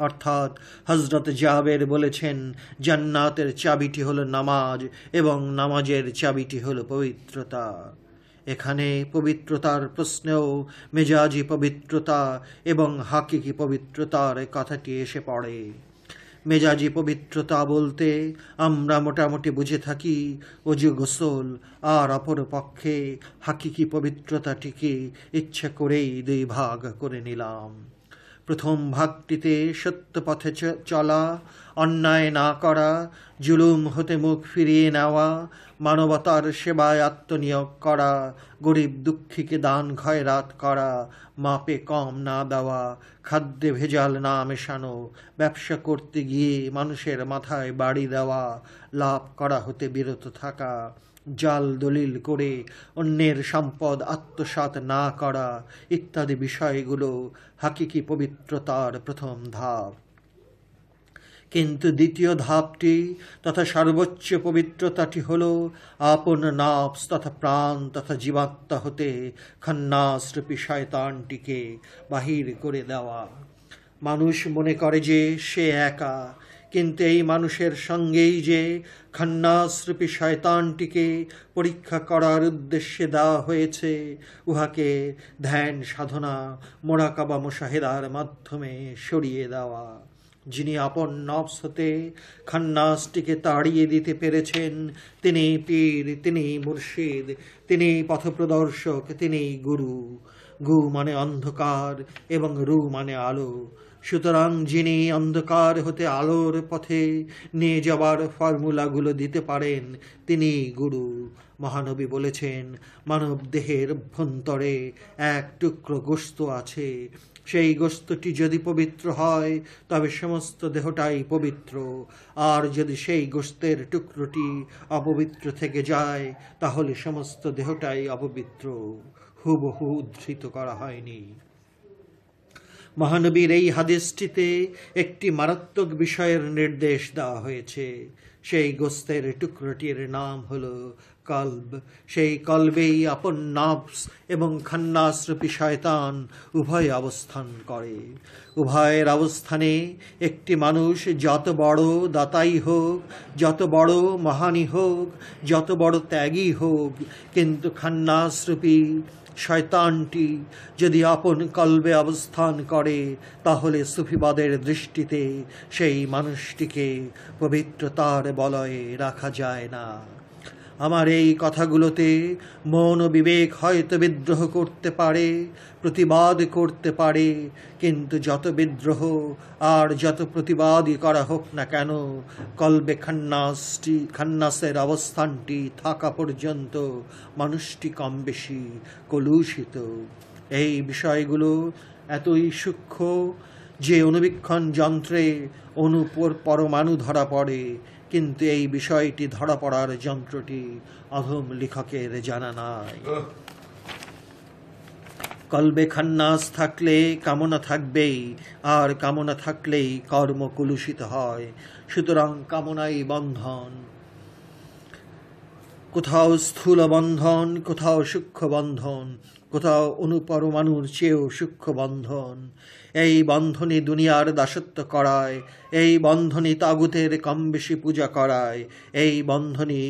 অর্থাৎ হযরত জাবের বলেছেন, জান্নাতের চাবিটি হলো নামাজ এবং নামাজের চাবিটি হলো পবিত্রতা। এখানে পবিত্রতার প্রশ্নেও মেজাজি পবিত্রতা এবং হাকিকি পবিত্রতার কথাটি এসে পড়ে। মেজাজি পবিত্রতা বলতে আমরা মোটামুটি বুঝে থাকি অজু গোসল, আর অপরপক্ষে হাকিকি পবিত্রতাটিকে ইচ্ছে করেই দুই ভাগ করে নিলাম। প্রথম ভাগটিতে সত্য পথে চলা, অন্যায় না করা, জুলুম হতে মুখ ফিরিয়ে নেওয়া, মানবতার সেবায় আত্মনিয়োগ করা, গরিব দুঃখীকে দান খয়রাত করা, মাপে কম না দেওয়া, খাদ্যে ভেজাল না মেশানো, ব্যবসা করতে গিয়ে মানুষের মাথায় বাড়ি দেওয়া, লাভ করা হতে বিরত থাকা, জাল দলিল করে অন্যের সম্পদ আত্মসাৎ না করা ইত্যাদি বিষয়গুলো হাকিকি পবিত্রতার প্রথম ধাপ। কিন্তু দ্বিতীয় ধাপটি তথা সর্বোচ্চ পবিত্রতাটি হল আপন নফস তথা প্রাণ তথা জীবাত্মা হতে খন্নাসরূপী শয়তানটিকে বাহির করে দেওয়া। মানুষ মনে করে যে সে একা, কিন্তু এই মানুষের সঙ্গেই যে খন্নাসরূপী শয়তানটিকে পরীক্ষা করার উদ্দেশ্যে দেওয়া হয়েছে, উহাকে ধ্যান সাধনা মোরাকাবা মুশাহেদার মাধ্যমে সরিয়ে দেওয়া। যিনি আপন নফস হতে খন্নাসটিকে তাড়িয়ে দিতে পেরেছেন, তিনি পীর, তিনি মুর্শিদ, তিনি পথপ্রদর্শক, তিনি গুরু। গু মানে অন্ধকার এবং রু মানে আলো। সুতরাং যিনি অন্ধকার হতে আলোর পথে নিয়ে যাবার ফর্মুলাগুলো দিতে পারেন, তিনি গুরু। মহানবী বলেছেন, মানব দেহের অভ্যন্তরে এক টুকরো গোস্ত আছে, সেই গোস্তটি যদি পবিত্র হয় তবে সমস্ত দেহটাই পবিত্র, আর যদি সেই গোস্তের টুকরোটি অপবিত্র থেকে যায় তাহলে সমস্ত দেহটাই অপবিত্র। হুবহু উদ্ধৃত করা হয়নি। মহানবীর এই হাদিসটিতে একটি মারাত্মক বিষয়ের নির্দেশ দেওয়া হয়েছে। সেই গোস্তের টুকরোটির নাম হলো কলব। সেই কলবেই আপন নফস এবং খন্নাসরূপী শয়তান উভয় অবস্থান করে। উভয়ের অবস্থানে একটি মানুষ যত বড় দাতাই হোক, যত বড় মহানই হোক, যত বড় ত্যাগী হোক, কিন্তু খন্নাসরূপী শয়তানটি যদি আপন কলবে অবস্থান করে তাহলে সুফিবাদের দৃষ্টিতে সেই মানুষটিকে পবিত্রতার বলয়ে রাখা যায় না। আমার এই কথাগুলোতে মন ও বিবেক হয়তো বিদ্রোহ করতে পারে, প্রতিবাদ করতে পারে, কিন্তু যত বিদ্রোহ আর যত প্রতিবাদই করা হোক না কেন, কলবে খন্নাসের অবস্থানটি থাকা পর্যন্ত মানুষটি কম বেশি কলুষিত। এই বিষয়গুলো এতই সূক্ষ্ম যে অণুবীক্ষণ যন্ত্রে পরমাণু ধরা পড়ে, কিন্তু এই বিষয়টি ধরা পড়ার যন্ত্রটি অধম লেখকের জানা নাই। কলবে খন্নাস থাকলে কামনা থাকবেই, আর কামনা থাকলেই কর্ম কলুষিত হয়। সুতরাং কামনাই বন্ধন। কোথাও স্থূল বন্ধন, কোথাও সূক্ষ্ম বন্ধন, কোথাও অনুপরমাণুর চেয়েও সূক্ষ্ম বন্ধন। এই বন্ধনই দুনিয়ার দাসত্ব করায়, এই বন্ধনই তাগুতের কম বেশি পূজা করায়, এই বন্ধনই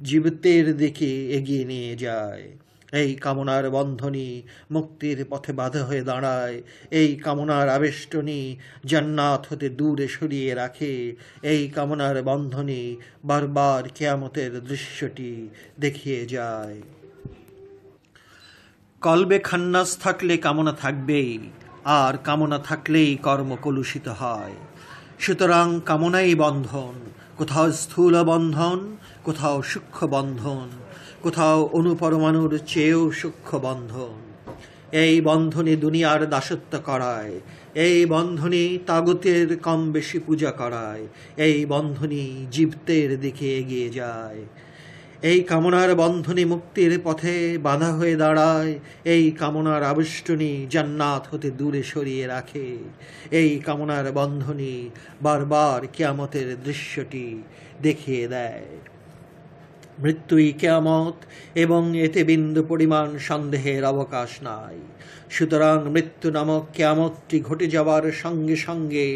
জীবতের দিকে এগিয়ে নিয়ে যায়। এই কামনার বন্ধনই মুক্তির পথে বাধা হয়ে দাঁড়ায়। এই কামনার আবেষ্টনী জান্নাত হতে দূরে সরিয়ে রাখে। এই কামনার বন্ধনই বারবার কিয়ামতের দৃশ্যটি দেখিয়ে যায়। কলবে খন্নাস থাকলে কামনা থাকবেই, আর কামনা থাকলেই কর্ম কলুষিত হয়। সুতরাং কামনাই বন্ধন। কোথাও স্থূল বন্ধন, কোথাও সূক্ষ্ম বন্ধন, কোথাও অনুপরমাণুর চেয়েও সূক্ষ্ম বন্ধন। এই বন্ধনে দুনিয়ার দাসত্ব করায়, এই বন্ধনে তাগুতের কম বেশি পূজা করায়, এই বন্ধনই জীবতের দিকে এগিয়ে যায়। এই কামনার বন্ধনে মুক্তির পথে বাধা হয়ে দাঁড়ায়। এই কামনার আবেষ্টনী জান্নাত হতে দূরে সরিয়ে রাখে। এই কামনার বন্ধনই বারবার কিয়ামতের দৃশ্যটি দেখিয়ে দেয়। মৃত্যুই কিয়ামত, এবং এতে বিন্দু পরিমাণ সন্দেহের অবকাশ নাই। সুতরাং মৃত্যু নামক কিয়ামতটি ঘটে যাবার সঙ্গে সঙ্গে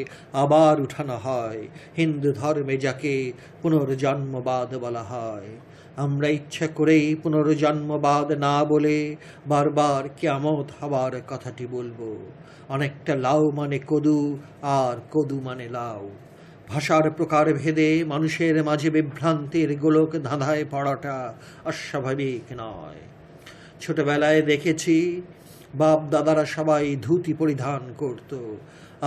আবার উঠানো হয়। হিন্দু ধর্মে যাকে পুনর্জন্মবাদ বলা হয়। আমরা ইচ্ছা করেই পুনর্জন্মবাদ না বলে বারবার কিয়ামত হবার কথাটি বলবো। অনেকটা লাউ মানে কদু, আর কদু মানে লাউ। ভাষার প্রকার ভেদে মানুষের মাঝে বিভ্রান্তির গোলক ধাঁধায় পড়াটা অস্বাভাবিক নয়। ছোটবেলায় দেখেছি বাপ দাদারা সবাই ধুতি পরিধান করত,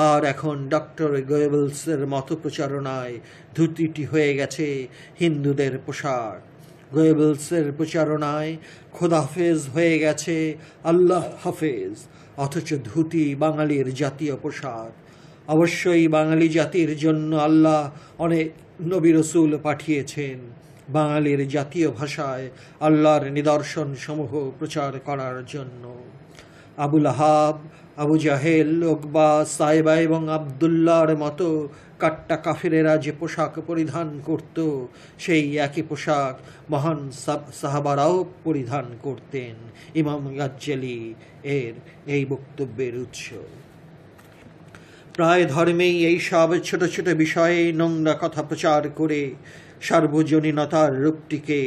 আর এখন ডক্টর গোয়েবলসের মতো প্রচারণায় ধুতিটি হয়ে গেছে হিন্দুদের পোশাক। গোয়েবলসের প্রচারণায় খোদা হাফেজ হয়ে গেছে আল্লাহ হাফেজ, অথচ ধুতি বাঙালির জাতীয় পোশাক। অবশ্যই বাঙালি জাতির জন্য আল্লাহ অনেক নবী রসুল পাঠিয়েছেন, বাঙালির জাতীয় ভাষায় আল্লাহর নিদর্শন সমূহ প্রচার করার জন্য। আবুল আহাব, আবু জাহেল, ওকবা, সাইবা এবং আবদুল্লাহর মতো কাট্টা কাফেরেরা যে পোশাক পরিধান করত, সেই একই পোশাক মহান সাহাবারাও পরিধান করতেন। ইমাম গাজ্জালি এর এই বক্তব্যের উৎস। প্রায় ধর্মেই এই সব ছোট ছোট বিষয়ে নোংরা কথা প্রচার করে সার্বজনীনতার রূপটিকে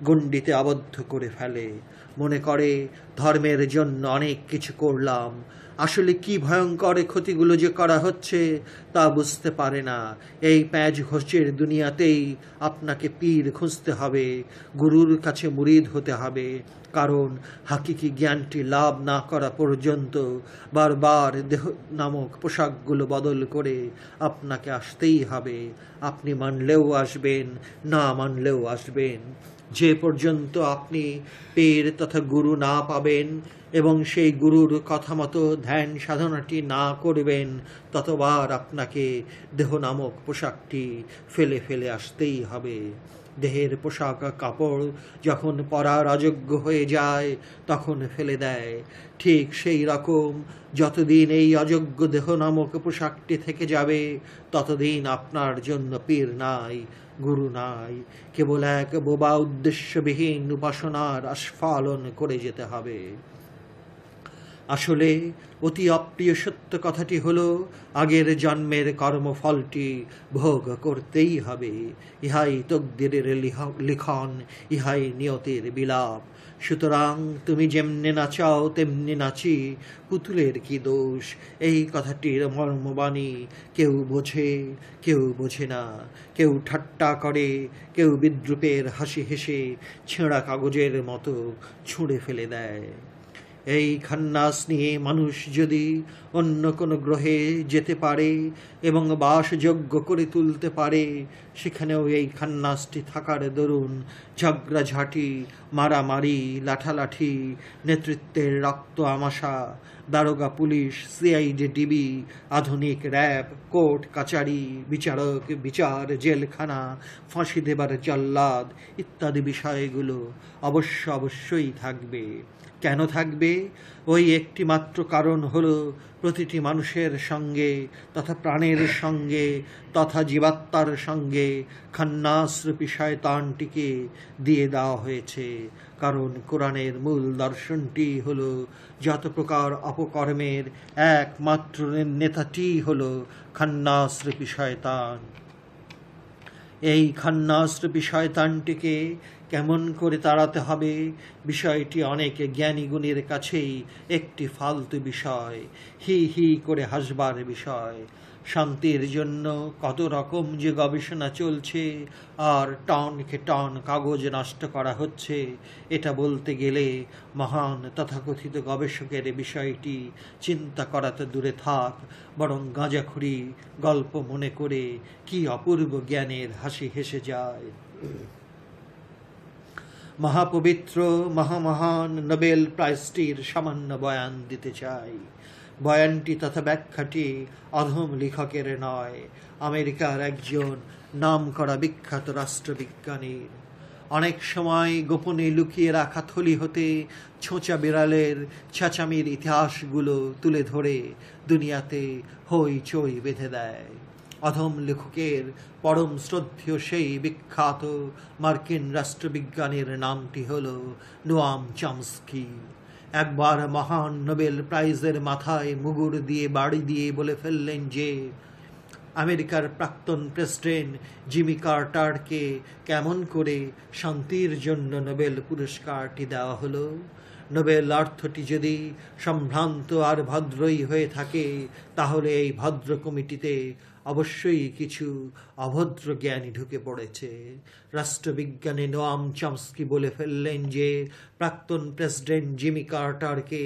গণ্ডিতে আবদ্ধ করে ফেলে। মনে করে ধর্মের জন্য অনেক কিছু করলাম, আসলে কি ভয়ঙ্কর ক্ষতিগুলো যে করা হচ্ছে তা বুঝতে পারে না। এই প্যাঁচ ঘোষের দুনিয়াতেই আপনাকে পীর খুঁজতে হবে, গুরুর কাছে মুরিদ হতে হবে, কারণ হাকিকি জ্ঞানটি লাভ না করা পর্যন্ত বারবার দেহ নামক পোশাকগুলো বদল করে আপনাকে আসতেই হবে। আপনি মানলেও আসবেন, না মানলেও আসবেন। যে পর্যন্ত আপনি পীর তথা গুরু না পাবেন এবং সেই গুরুর কথা মতো ধ্যান সাধনাটি না করবেন, ততবার আপনাকে দেহ নামক পোশাকটি ফেলে ফেলে আসতেই হবে। দেহের পোশাক কাপড় যখন পরার অযোগ্য হয়ে যায় তখন ফেলে দেয়, ঠিক সেই রকম যতদিন এই অযোগ্য দেহ নামক পোশাকটি থেকে যাবে ততদিন আপনার জন্য পীর নাই, গুরু নাই। কেবল এক বোবা উদ্দেশ্যবিহীন উপাসনার আস্ফালন করে যেতে হবে। আসলে অতি অপ্রিয় সত্য কথাটি হলো, আগের জন্মের কর্মফলটি ভোগ করতেই হবে। ইহাই তকদিরের লিখন, ইহাই নিয়তির বিলাপ। সুতরাং তুমি যেমনে নাচাও তেমনি নাচি, পুতুলের কি দোষ। এই কথাটির মর্মবাণী কেউ বোঝে, কেউ বোঝে না। কেউ ঠাট্টা করে, কেউ বিদ্রূপের হাসি হেসে ছেঁড়া কাগজের মতো ছুঁড়ে ফেলে দেয়। এই খান্নাস নিয়ে মানুষ যদি অন্য কোনো গ্রহে যেতে পারে এবং বাসযোগ্য করে তুলতে পারে, সেখানেও এই খান্নাসটি থাকার দরুন ঝগড়াঝাঁটি, মারামারি, লাঠালাঠি, নেতৃত্বের রক্ত আমাশা, দারোগা পুলিশ, সিআইডি ডিবি, আধুনিক র্যাব, কোর্ট কাচারি, বিচারক, বিচার, জেলখানা, ফাঁসি দেবার জল্লাদ ইত্যাদি বিষয়গুলো অবশ্যই থাকবে। কেন থাকবে? ওই একটি মাত্র কারণ হলো, প্রতিটি মানুষের সঙ্গে তথা প্রাণের সঙ্গে তথা জীবাত্মার সঙ্গে খান্নাসরূপী শয়তানটিকে দিয়ে দেওয়া হয়েছে। কারণ কোরআনের মূল দর্শনটি হলো, যত প্রকার অপকর্মের একমাত্র নেতাটি হলো খান্নাসরূপী শয়তান। এই খান্নাসরূপী শয়তানটিকে কেমন করে তাড়াতে হবে, বিষয়টি অনেক জ্ঞানী গুণীর কাছেই একটি ফালতু বিষয়, হি হি করে হাসবার বিষয়। শান্তির জন্য কত রকম যে গবেষণা চলছে আর টনকে টন কাগজ নষ্ট করা হচ্ছে, এটা বলতে গেলে মহান তথাকথিত গবেষকের বিষয়টি চিন্তা করা তো দূরে থাক, বরং গাঁজাখুরি গল্প মনে করে কি অপূর্ব জ্ঞানের হাসি হেসে যায়। মহাপবিত্র মহামহান নোবেল প্রাইজটির সামান্য বয়ান দিতে চাই। বয়ানটি তথা ব্যাখ্যাটি অধম লেখকের নয়, আমেরিকার একজন নামকরা বিখ্যাত রাষ্ট্রবিজ্ঞানীর। অনেক সময় গোপনে লুকিয়ে রাখা থলি হতে ছোঁচা বিড়ালের চেঁচামির ইতিহাসগুলো তুলে ধরে দুনিয়াতে হইচই বেঁধে দেয়। অধম লেখকের পরম শ্রদ্ধেয় সেই বিখ্যাত মার্কিন রাষ্ট্রবিজ্ঞানীর নামটি হল নোয়াম চমস্কি। একবার মহান নোবেল প্রাইজের মাথায় মুগুর দিয়ে বাড়ি দিয়ে বলে ফেললেন যে আমেরিকার প্রাক্তন প্রেসিডেন্ট জিমি কার্টারকে কেমন করে শান্তির জন্য নোবেল পুরস্কারটি দেওয়া হলো? নোবেল অর্থটি যদি সম্ভ্রান্ত আর ভদ্রই হয়ে থাকে, তাহলে এই ভদ্র কমিটিতে অবশ্যই কিছু অভদ্র জ্ঞানী ঢুকে পড়েছে। রাষ্ট্রবিজ্ঞানী নোয়াম চমস্কি বলে ফেললেন যে প্রাক্তন প্রেসিডেন্ট জিমি কার্টারকে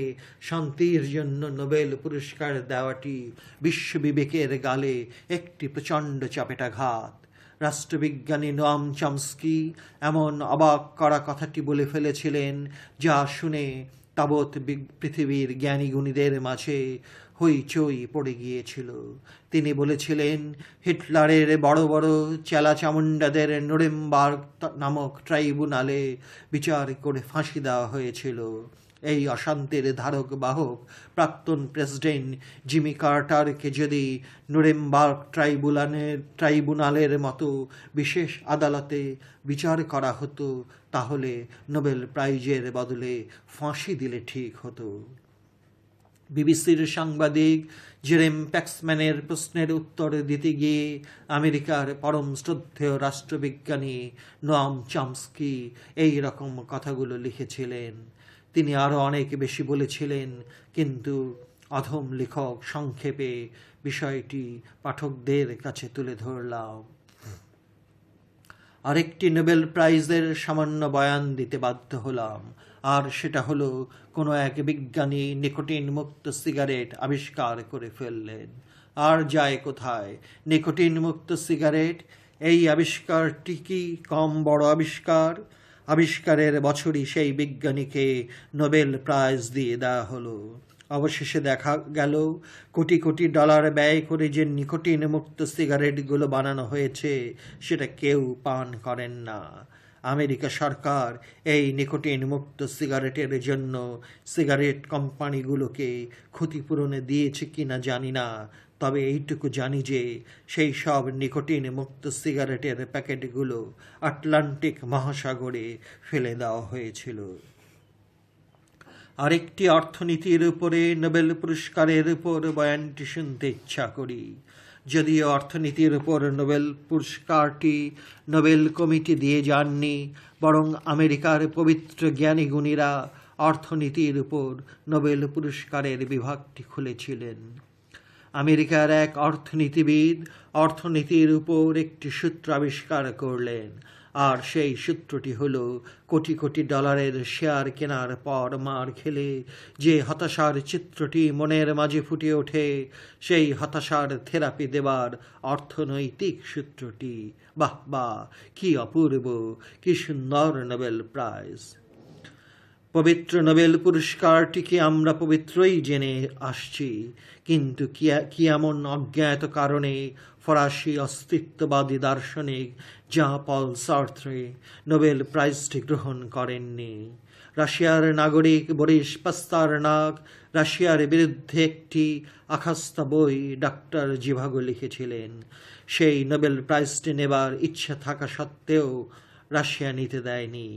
শান্তির জন্য নোবেল পুরস্কার দেওয়াটি বিশ্ববিবেকের গালে একটি প্রচণ্ড চাপেটাঘাত। রাষ্ট্রবিজ্ঞানী নোয়াম চমস্কি এমন অবাক করা কথাটি বলে ফেলেছিলেন, যা শুনে তাবৎ পৃথিবীর জ্ঞানীগুণীদের মাঝে হইচই পড়ে গিয়েছিল। তিনি বলেছিলেন, হিটলারের বড় বড় চেলাচামুন্ডাদের নুরেমবার্গ নামক ট্রাইব্যুনালে বিচার করে ফাঁসি দেওয়া হয়েছিল। এই অশান্তির ধারক বাহক প্রাক্তন প্রেসিডেন্ট জিমি কার্টারকে যদি নুরেমবার্গ ট্রাইব্যুনালের মতো বিশেষ আদালতে বিচার করা হতো, তাহলে নোবেল প্রাইজের বদলে ফাঁসি দিলে ঠিক হতো। বিবিসির সাংবাদিক জেরেম প্যাক্সম্যানের প্রশ্নের উত্তর দিতে গিয়ে আমেরিকার পরম শ্রদ্ধেয় রাষ্ট্রবিজ্ঞানী নোয়াম চমস্কি এই রকম কথাগুলো লিখেছিলেন। তিনি আরও অনেক বেশি বলেছিলেন, কিন্তু অধম লেখক সংক্ষেপে বিষয়টি পাঠকদের কাছে তুলে ধরলাম। আরেকটি নোবেল প্রাইজের সামান্য বয়ান দিতে বাধ্য হলাম, আর সেটা হলো কোনো এক বিজ্ঞানী নিকোটিন মুক্ত সিগারেট আবিষ্কার করে ফেললেন। আর যায় কোথায়? নিকোটিন মুক্ত সিগারেট, এই আবিষ্কারটি কি কম বড় আবিষ্কার? আবিষ্কারের বছরই সেই বিজ্ঞানীকে নোবেল প্রাইজ দিয়ে দেওয়া হলো। অবশেষে দেখা গেল কোটি কোটি ডলার ব্যয় করে যে নিকোটিন মুক্ত সিগারেটগুলো বানানো হয়েছে, সেটা কেউ পান করেন না। আমেরিকা সরকার এই নিকোটিন মুক্ত সিগারেটের জন্য সিগারেট কোম্পানিগুলোকে ক্ষতিপূরণে দিয়েছে কিনা জানি না, তবে এইটুকু জানি যে সেই সব নিকোটিন মুক্ত সিগারেটের প্যাকেটগুলো আটলান্টিক মহাসাগরে ফেলে দেওয়া হয়েছিল। আরেকটি অর্থনীতির উপরে নোবেল পুরস্কারের উপর বয়ানটি শুনতে ইচ্ছা করি। যদিও অর্থনীতির উপর নোবেল পুরস্কারটি নোবেল কমিটি দিয়ে যাননি, বরং আমেরিকার পবিত্র জ্ঞানীগুণীরা অর্থনীতির উপর নোবেল পুরস্কারের বিভাগটি খুলেছিলেন। আমেরিকার এক অর্থনীতিবিদ অর্থনীতির উপর একটি সূত্র আবিষ্কার করলেন, আর সেই সূত্রটি হলো কোটি কোটি ডলারের শেয়ার কেনার পর মার খেলে যে হতাশার চিত্রটি মনের মাঝে ফুটে ওঠে, সেই হতাশার থেরাপি দেবার অর্থনৈতিক সূত্রটি। বাহ বাহ, কি অপূর্ব, কি সুন্দর নোবেল প্রাইজ! পবিত্র নোবেল পুরস্কারটিকে আমরা পবিত্রই জেনে আসছি, কিন্তু কি এমন অজ্ঞাত কারণে ফরাসি অস্তিত্ববাদী দার্শনিক জাঁ পল সার্ত্রে নোবেল প্রাইজটি গ্রহণ করেননি? রাশিয়ার নাগরিক বরিস পাস্তারনাক রাশিয়ার বিরুদ্ধে একটি আখাস্তা বই ডাক্তার জিভাগো লিখেছিলেন। সেই নোবেল প্রাইজটি নেবার ইচ্ছা থাকা সত্ত্বেও রাশিয়া নিতে দেয়নি।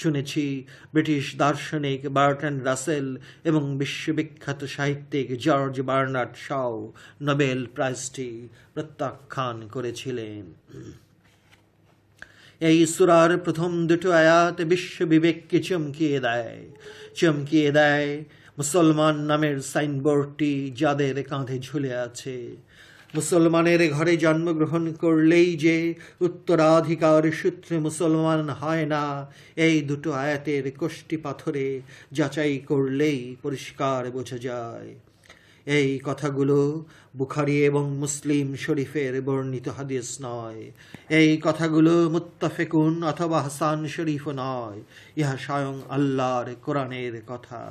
শুনেছি ব্রিটিশ দার্শনিক বার্ট্রান্ড রাসেল এবং বিশ্ববিখ্যাত সাহিত্যিক জর্জ বার্নার্ড শাও নোবেল প্রাইজটি প্রত্যাখ্যান করেছিলেন। এই সূরার প্রথম দুটো আয়াত বিশ্ববিবেককে চমকিয়ে দেয়। মুসলমান নামের সাইনবোর্ডটি যাদের কাঁধে ঝুলে আছে, মুসলমানের ঘরে জন্মগ্রহণ করলেই যে উত্তরাধিকার সূত্রে মুসলমান হয় না, এই দুটো আয়াতের কোষ্ঠী পাথরে যাচাই করলেই পরিষ্কার বোঝা যায়। এই কথাগুলো বুখারী এবং মুসলিম শরীফের বর্ণিত হাদিস নয়। এই কথাগুলো মুত্তাফিকুন অথবা হাসান শরীফও নয়। ইহা স্বয়ং আল্লাহর কোরআনের কথা।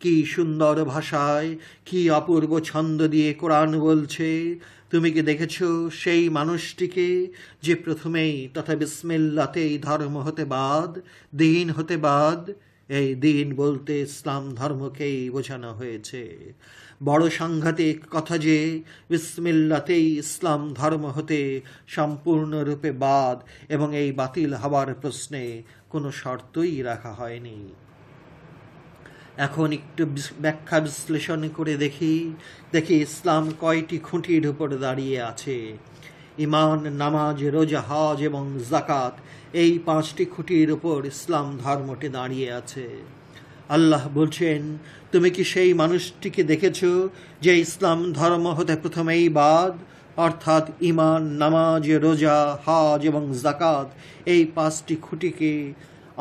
কি সুন্দর ভাষায়, কি অপূর্ব ছন্দ দিয়ে কোরআন বলছে, তুমি কি দেখেছ সেই মানুষটিকে যে প্রথমেই তথা বিসমিল্লাতেই ধর্ম হতে বাদ, দিন হতে বাদ? এই দিন বলতে ইসলাম ধর্মকেই বোঝানো হয়েছে। বড় সাংঘাতিক কথা যে বিসমিল্লাতেই ইসলাম ধর্ম হতে সম্পূর্ণরূপে বাদ, এবং এই বাতিল হওয়ার প্রশ্নে কোনো শর্তই রাখা হয়নি। এখন একটু ব্যাখ্যা বিশ্লেষণ করে দেখি ইসলাম কয়টি খুঁটির উপর দাঁড়িয়ে আছে। ঈমান, নামাজ, রোজা, হজ এবং যাকাত, এই 5টি খুঁটির উপর ইসলাম ধর্মটি দাঁড়িয়ে আছে। আল্লাহ বলছেন, তুমি কি সেই মানুষটিকে দেখেছ যে ইসলাম ধর্ম হতে প্রথমেই বাদ, অর্থাৎ ঈমান, নামাজ, রোজা, হজ এবং যাকাত, এই 5টি খুঁটিকে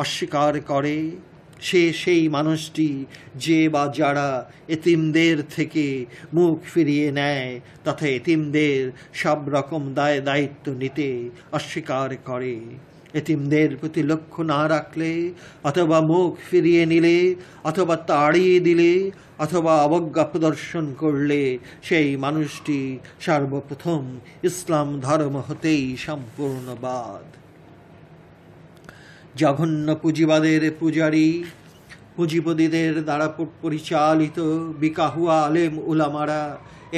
অস্বীকার করে? সেই মানুষটি যে বা যারা এতিমদের থেকে মুখ ফিরিয়ে নেয় তথা এতিমদের সব রকম দায়িত্ব নিতে অস্বীকার করে, এতিমদের প্রতি লক্ষ্য না রাখলে, অথবা মুখ ফিরিয়ে নিলে, অথবা তাড়িয়ে দিলে, অথবা অবজ্ঞা প্রদর্শন করলে সেই মানুষটি সর্বপ্রথম ইসলাম ধর্ম হতেই সম্পূর্ণ বাদ। জঘন্য পুঁজিবাদের পূজারী, পুঁজিপতিদের দ্বারা পরিচালিত বিকাহুয়া আলেম উলামারা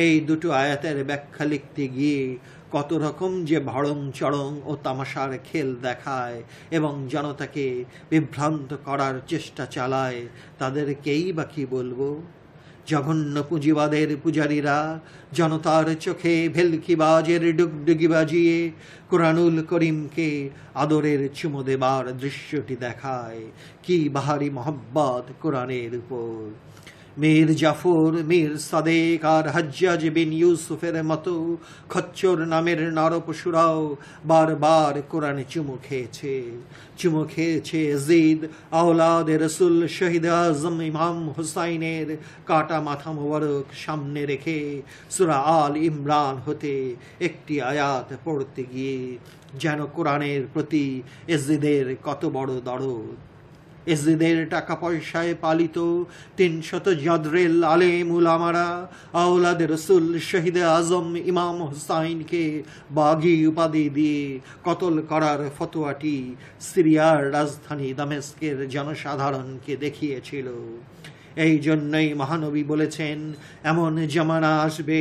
এই দুটো আয়াতের ব্যাখ্যা লিখতে গিয়ে কত রকম যে ভড়ং চড়ং ও তামাশার খেল দেখায় এবং জনতাকে বিভ্রান্ত করার চেষ্টা চালায়, তাদেরকেই বা কি বলবো। জঘন্য পুঁজিবাদের পূজারীরা জনতার চোখে ভেলকিবাজের ডুগডুগি বাজিয়ে কোরআনুল করিমকে আদরের চুমো দেবার দৃশ্যটি দেখায়। কি বাহারি মহব্বত কোরআনের উপর! মীর জাফর, মীর সাদেক আর হজ্জাজ বিন ইউসুফের মতো খচ্চর নামের নরপশুরাও বারবার কোরআনে চুমু খেয়েছে ইয়াজিদ আওলাদ রসুল শহীদ আজম ইমাম হুসাইনের কাটা মাথা মোবারক সামনে রেখে সূরা আল ইমরান হতে একটি আয়াত পড়তে গিয়ে যেন কোরআনের প্রতি ইয়াজিদের কত বড় দরদ। ইয়াজিদের টাকা পয়সায় পালিত 300 জাদরেল আলেম উলামারা আওলাদ রসুল শহীদ আজম ইমাম হুসাইনকে বাগী উপাধি দিয়ে কতল করার ফতোয়াটি সিরিয়ার রাজধানী দামেস্কের জনসাধারণকে দেখিয়েছিল। এই জন্যই মহানবী বলেছেন, এমন জামানা আসবে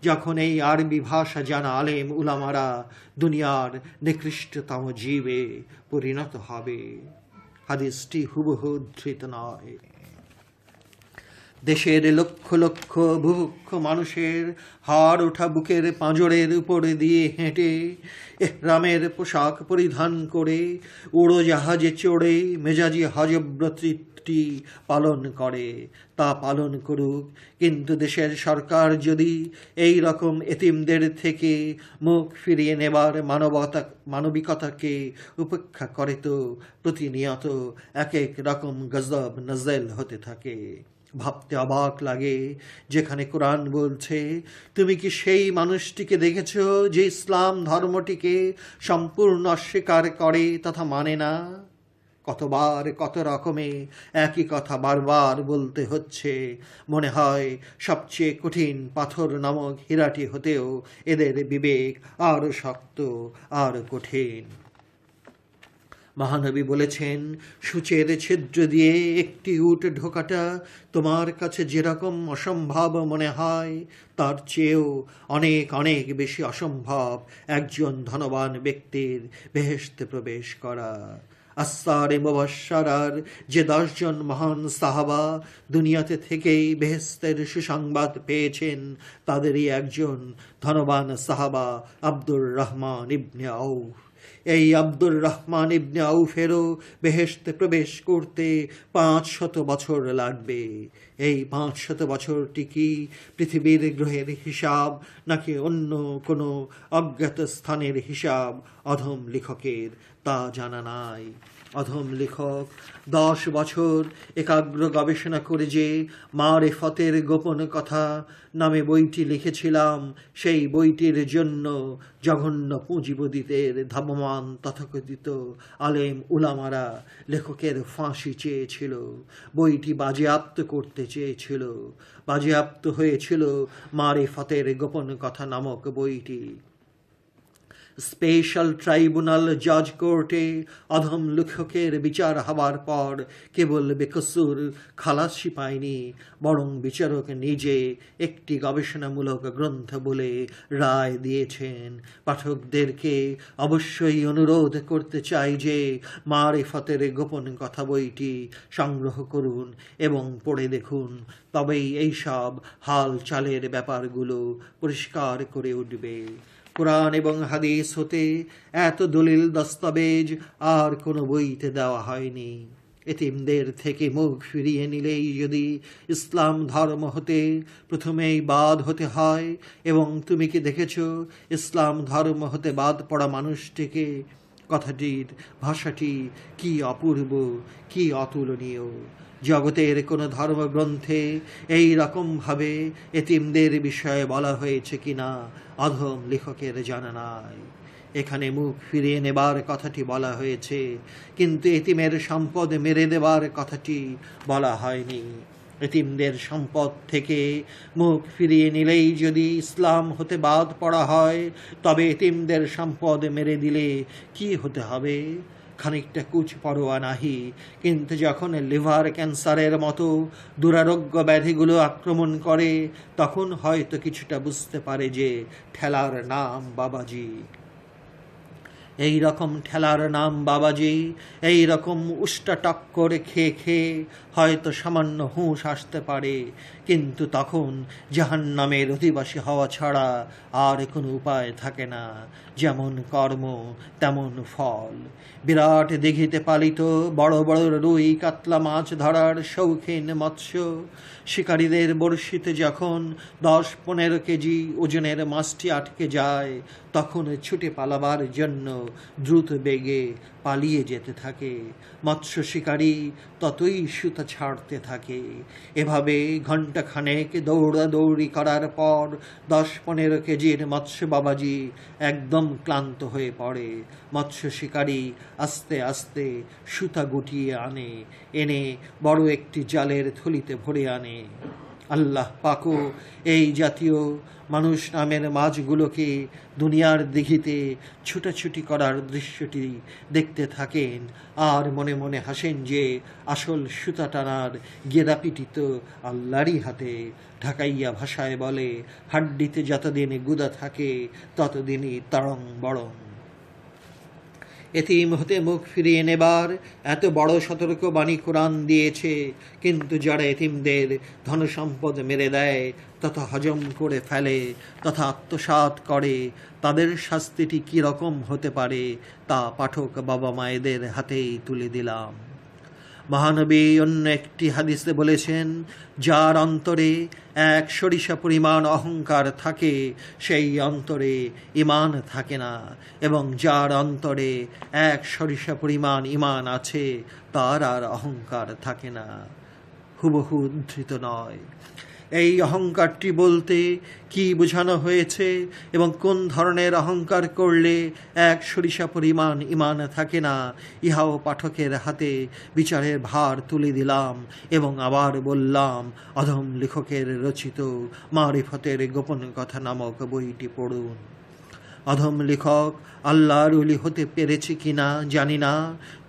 যখন এই আরবি ভাষা জানা আলেম উলামারা দুনিয়ার নিকৃষ্টতম জীবে পরিণত হবে। হাদিসটি হুবহু ধৃত নয়। দেশের লক্ষ লক্ষ বুভুক্ষ মানুষের হাড় ওঠা বুকের পাঁজরের উপরে দিয়ে হেঁটে, এহরামের পোশাক পরিধান করে, উড়োজাহাজে চড়ে মেজাজি হজব্রতটি পালন করে, তা পালন করুক, কিন্তু দেশের সরকার যদি এই রকম এতিমদের থেকে মুখ ফিরিয়ে নেবার মানবিকতাকে উপেক্ষা করে তো প্রতিনিয়ত এক এক রকম গজব নজল হতে থাকে। ভাবতে অবাক লাগে, যেখানে কোরআন বলছে, তুমি কি সেই মানুষটিকে দেখেছ যে ইসলাম ধর্মটিকে সম্পূর্ণ অস্বীকার করে তথা মানে না? কতবার কত রকমে একই কথা বারবার বলতে হচ্ছে। মনে হয় সবচেয়ে কঠিন পাথর নামক হীরাটি হতেও এদের বিবেক আরও শক্ত আর কঠিন। মহানবী বলেছেন, সূচের ছিদ্র দিয়ে একটি উট ঢোকাটা তোমার কাছে যেরকম অসম্ভব মনে হয়, তার চেয়েও অনেক অনেক বেশি অসম্ভব একজন ধনবান ব্যক্তির বেহেশতে প্রবেশ করা। আসারে মুবাশশারার যে 10 জন মহান সাহাবা দুনিয়াতে থেকেই বেহেশতের সুসংবাদ পেয়েছেন, তাদেরই একজন ধনবান সাহাবা আব্দুর রহমান ইবনে আউফ। এই আব্দুর রহমান ইবনে আউফেরও বেহেশতে প্রবেশ করতে 500 বছর লাগবে। এই 500 বছরটি কি পৃথিবীর গ্রহের হিসাব, নাকি অন্য কোনো অজ্ঞাত স্থানের হিসাব অধম লেখকের তা জানা নাই। অধম লেখক 10 বছর একাগ্র গবেষণা করে যে মারেফতের গোপন কথা নামে বইটি লিখেছিলাম, সেই বইটির জন্য জঘন্য পুঁজিপতিদের ধাবমান তথাকথিত আলেম উলামারা লেখকের ফাঁসি চেয়েছিল, বইটি বাজেয়াপ্ত করতে চেয়েছিল। বাজেয়াপ্ত হয়েছিল মারেফতের গোপন কথা নামক বইটি। স্পেশাল ট্রাইব্যুনাল জাজ কোর্টে অধম লেখকের বিচার হবার পর কেবল বেকসুর খালাসি পায়নি, বরং বিচারক নিজে একটি গবেষণামূলক গ্রন্থ বলে রায় দিয়েছেন। পাঠকদেরকে অবশ্যই অনুরোধ করতে চাই যে মারিফতের গোপন কথা বইটি সংগ্রহ করুন এবং পড়ে দেখুন, তবেই এইসব হাল চালের ব্যাপারগুলো পরিষ্কার করে উঠবে। কোরআন এবং হাদিস হতে এত দলিল দস্তাবেজ আর কোনো বইতে দেওয়া হয়নি। এতিমদের থেকে মুখ ফিরিয়ে নিলেই যদি ইসলাম ধর্ম হতে প্রথমেই বাদ হতে হয়, এবং তুমি কি দেখেছ ইসলাম ধর্ম হতে বাদ পড়া মানুষটিকে? কথাটির ভাষাটি কি অপূর্ব, কি অতুলনীয়! জগতের কোনো ধর্মগ্রন্থে এই রকমভাবে এতিমদের বিষয়ে বলা হয়েছে কিনা অধম লেখকের জানা নাই। এখানে মুখ ফিরিয়ে নেবার কথাটি বলা হয়েছে, কিন্তু এতিমের সম্পদ মেরে দেবার কথাটি বলা হয়নি। এতিমদের সম্পদ থেকে মুখ ফিরিয়ে নিলেই যদি ইসলাম হতে বাদ পড়া হয়, তবে এতিমদের সম্পদ মেরে দিলে কি হতে হবে? খানিকটা কুচ পরোয়া নাহি, কিন্তু যখন লিভার ক্যান্সারের মতো দুরারোগ্য ব্যাধিগুলো আক্রমণ করে, তখন হয়তো কিছুটা বুঝতে পারে যে ঠেলার নাম বাবাজি। এই রকম ঠেলার নাম বাবাজি, এই রকম উষ্টা টক্কর খেয়ে খেয়ে হয়তো সামান্য হুঁশ আসতে পারে, কিন্তু তখন জাহান্নামের অধিবাসী হওয়া ছাড়া আর কোনো উপায় থাকে না। যেমন কর্ম তেমন ফল। বিরাট দিঘিতে পালিত বড় বড় রুই কাতলা মাছ ধরার শৌখিন মৎস্য শিকারীদের বড়শিতে যখন 10-15 কেজি ওজনের মাছটি আটকে যায়, তখন ছুটে পালাবার জন্য দ্রুত বেগে পালিয়ে যেতে থাকে। মৎস্য শিকারী ততই সুতা ছাড়তে থাকে। এভাবে ঘণ্টাখানেক দৌড়াদৌড়ি করার পর 10-15 কেজির মৎস্য বাবাজি একদম ক্লান্ত হয়ে পড়ে। মৎস্য শিকারী আস্তে আস্তে সুতা গুটিয়ে আনে, এনে বড় একটি জালের থলিতে ভরে আনে। আল্লাহ পাকও এই জাতীয় মানুষ নামের মাছগুলোকে দুনিয়ার দিঘিতে ছুটাছুটি করার দৃশ্যটি দেখতে থাকেন, আর মনে মনে হাসেন যে আসল সুতা টানার গেরাপিটি তো আল্লাহরই হাতে। ঢাকাইয়া ভাষায় বলে, হাড্ডিতে যতদিন গুদা থাকে ততদিনই তরং বড়ং। এতিম হতে মুখ ফিরিয়ে নেবার এত বড় সতর্কবাণী কোরআন দিয়েছে, কিন্তু যারা এতিমদের ধনসম্পদ মেরে দেয়, তথা হজম করে ফেলে, তথা আত্মসাৎ করে, তাদের শাস্তিটি কী রকম হতে পারে তা পাঠক বাবা মায়েদের হাতেই তুলে দিলাম। মহানবী অন্য একটি হাদিসে বলেছেন, যার অন্তরে 1 সরিষা পরিমাণ অহংকার থাকে, সেই অন্তরে ঈমান থাকে না, এবং যার অন্তরে 1 সরিষা পরিমাণ ঈমান আছে, তার আর অহংকার থাকে না। হুবহু উদ্ধৃত নয়। এই অহংকারটি বলতে কি বোঝানো হয়েছে এবং কোন ধরনের অহংকার করলে 1 সরিষা পরিমাণ ঈমান থাকে না, ইহাও পাঠকের হাতে বিচারের ভার তুলে দিলাম, এবং আবার বললাম, অধম লেখকের রচিত মারিফতের গোপন কথা নামক বইটি পড়ুন। অধম লেখক আল্লাহর ওলি হতে পেরেছে কিনা জানি না,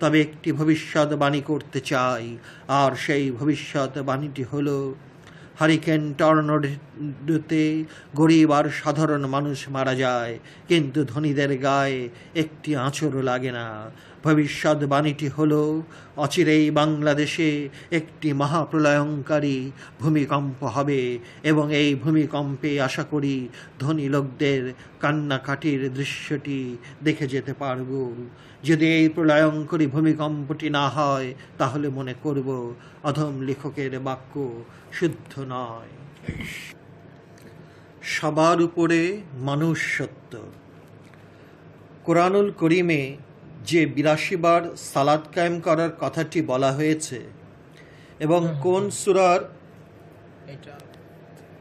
তবে একটি ভবিষ্যৎবাণী করতে চাই, আর সেই ভবিষ্যৎবাণীটি হলো, হারিকেন টর্নেডোতে গরিব আর সাধারণ মানুষ মারা যায়, কিন্তু ধনীদের গায়ে একটি আঁচড়ও লাগে না। ভবিষ্যৎবাণীটি হলো, অচিরেই বাংলাদেশে একটি মহাপ্রলয়ঙ্কারী ভূমিকম্প হবে, এবং এই ভূমিকম্পে আশা করি ধনী লোকদের কান্নাকাটির দৃশ্যটি দেখে যেতে পারব। যদি এই প্রলয়ঙ্করী ভূমিকম্পটি না হয়, তাহলে মনে করব অধম লেখকের বাক্য শুদ্ধ নয়। সবার উপরে মানুষ সত্য। কোরআনুল করিমে যে 82 বার সালাত কায়েম করার কথাটি বলা হয়েছে, এবং কোন সূরার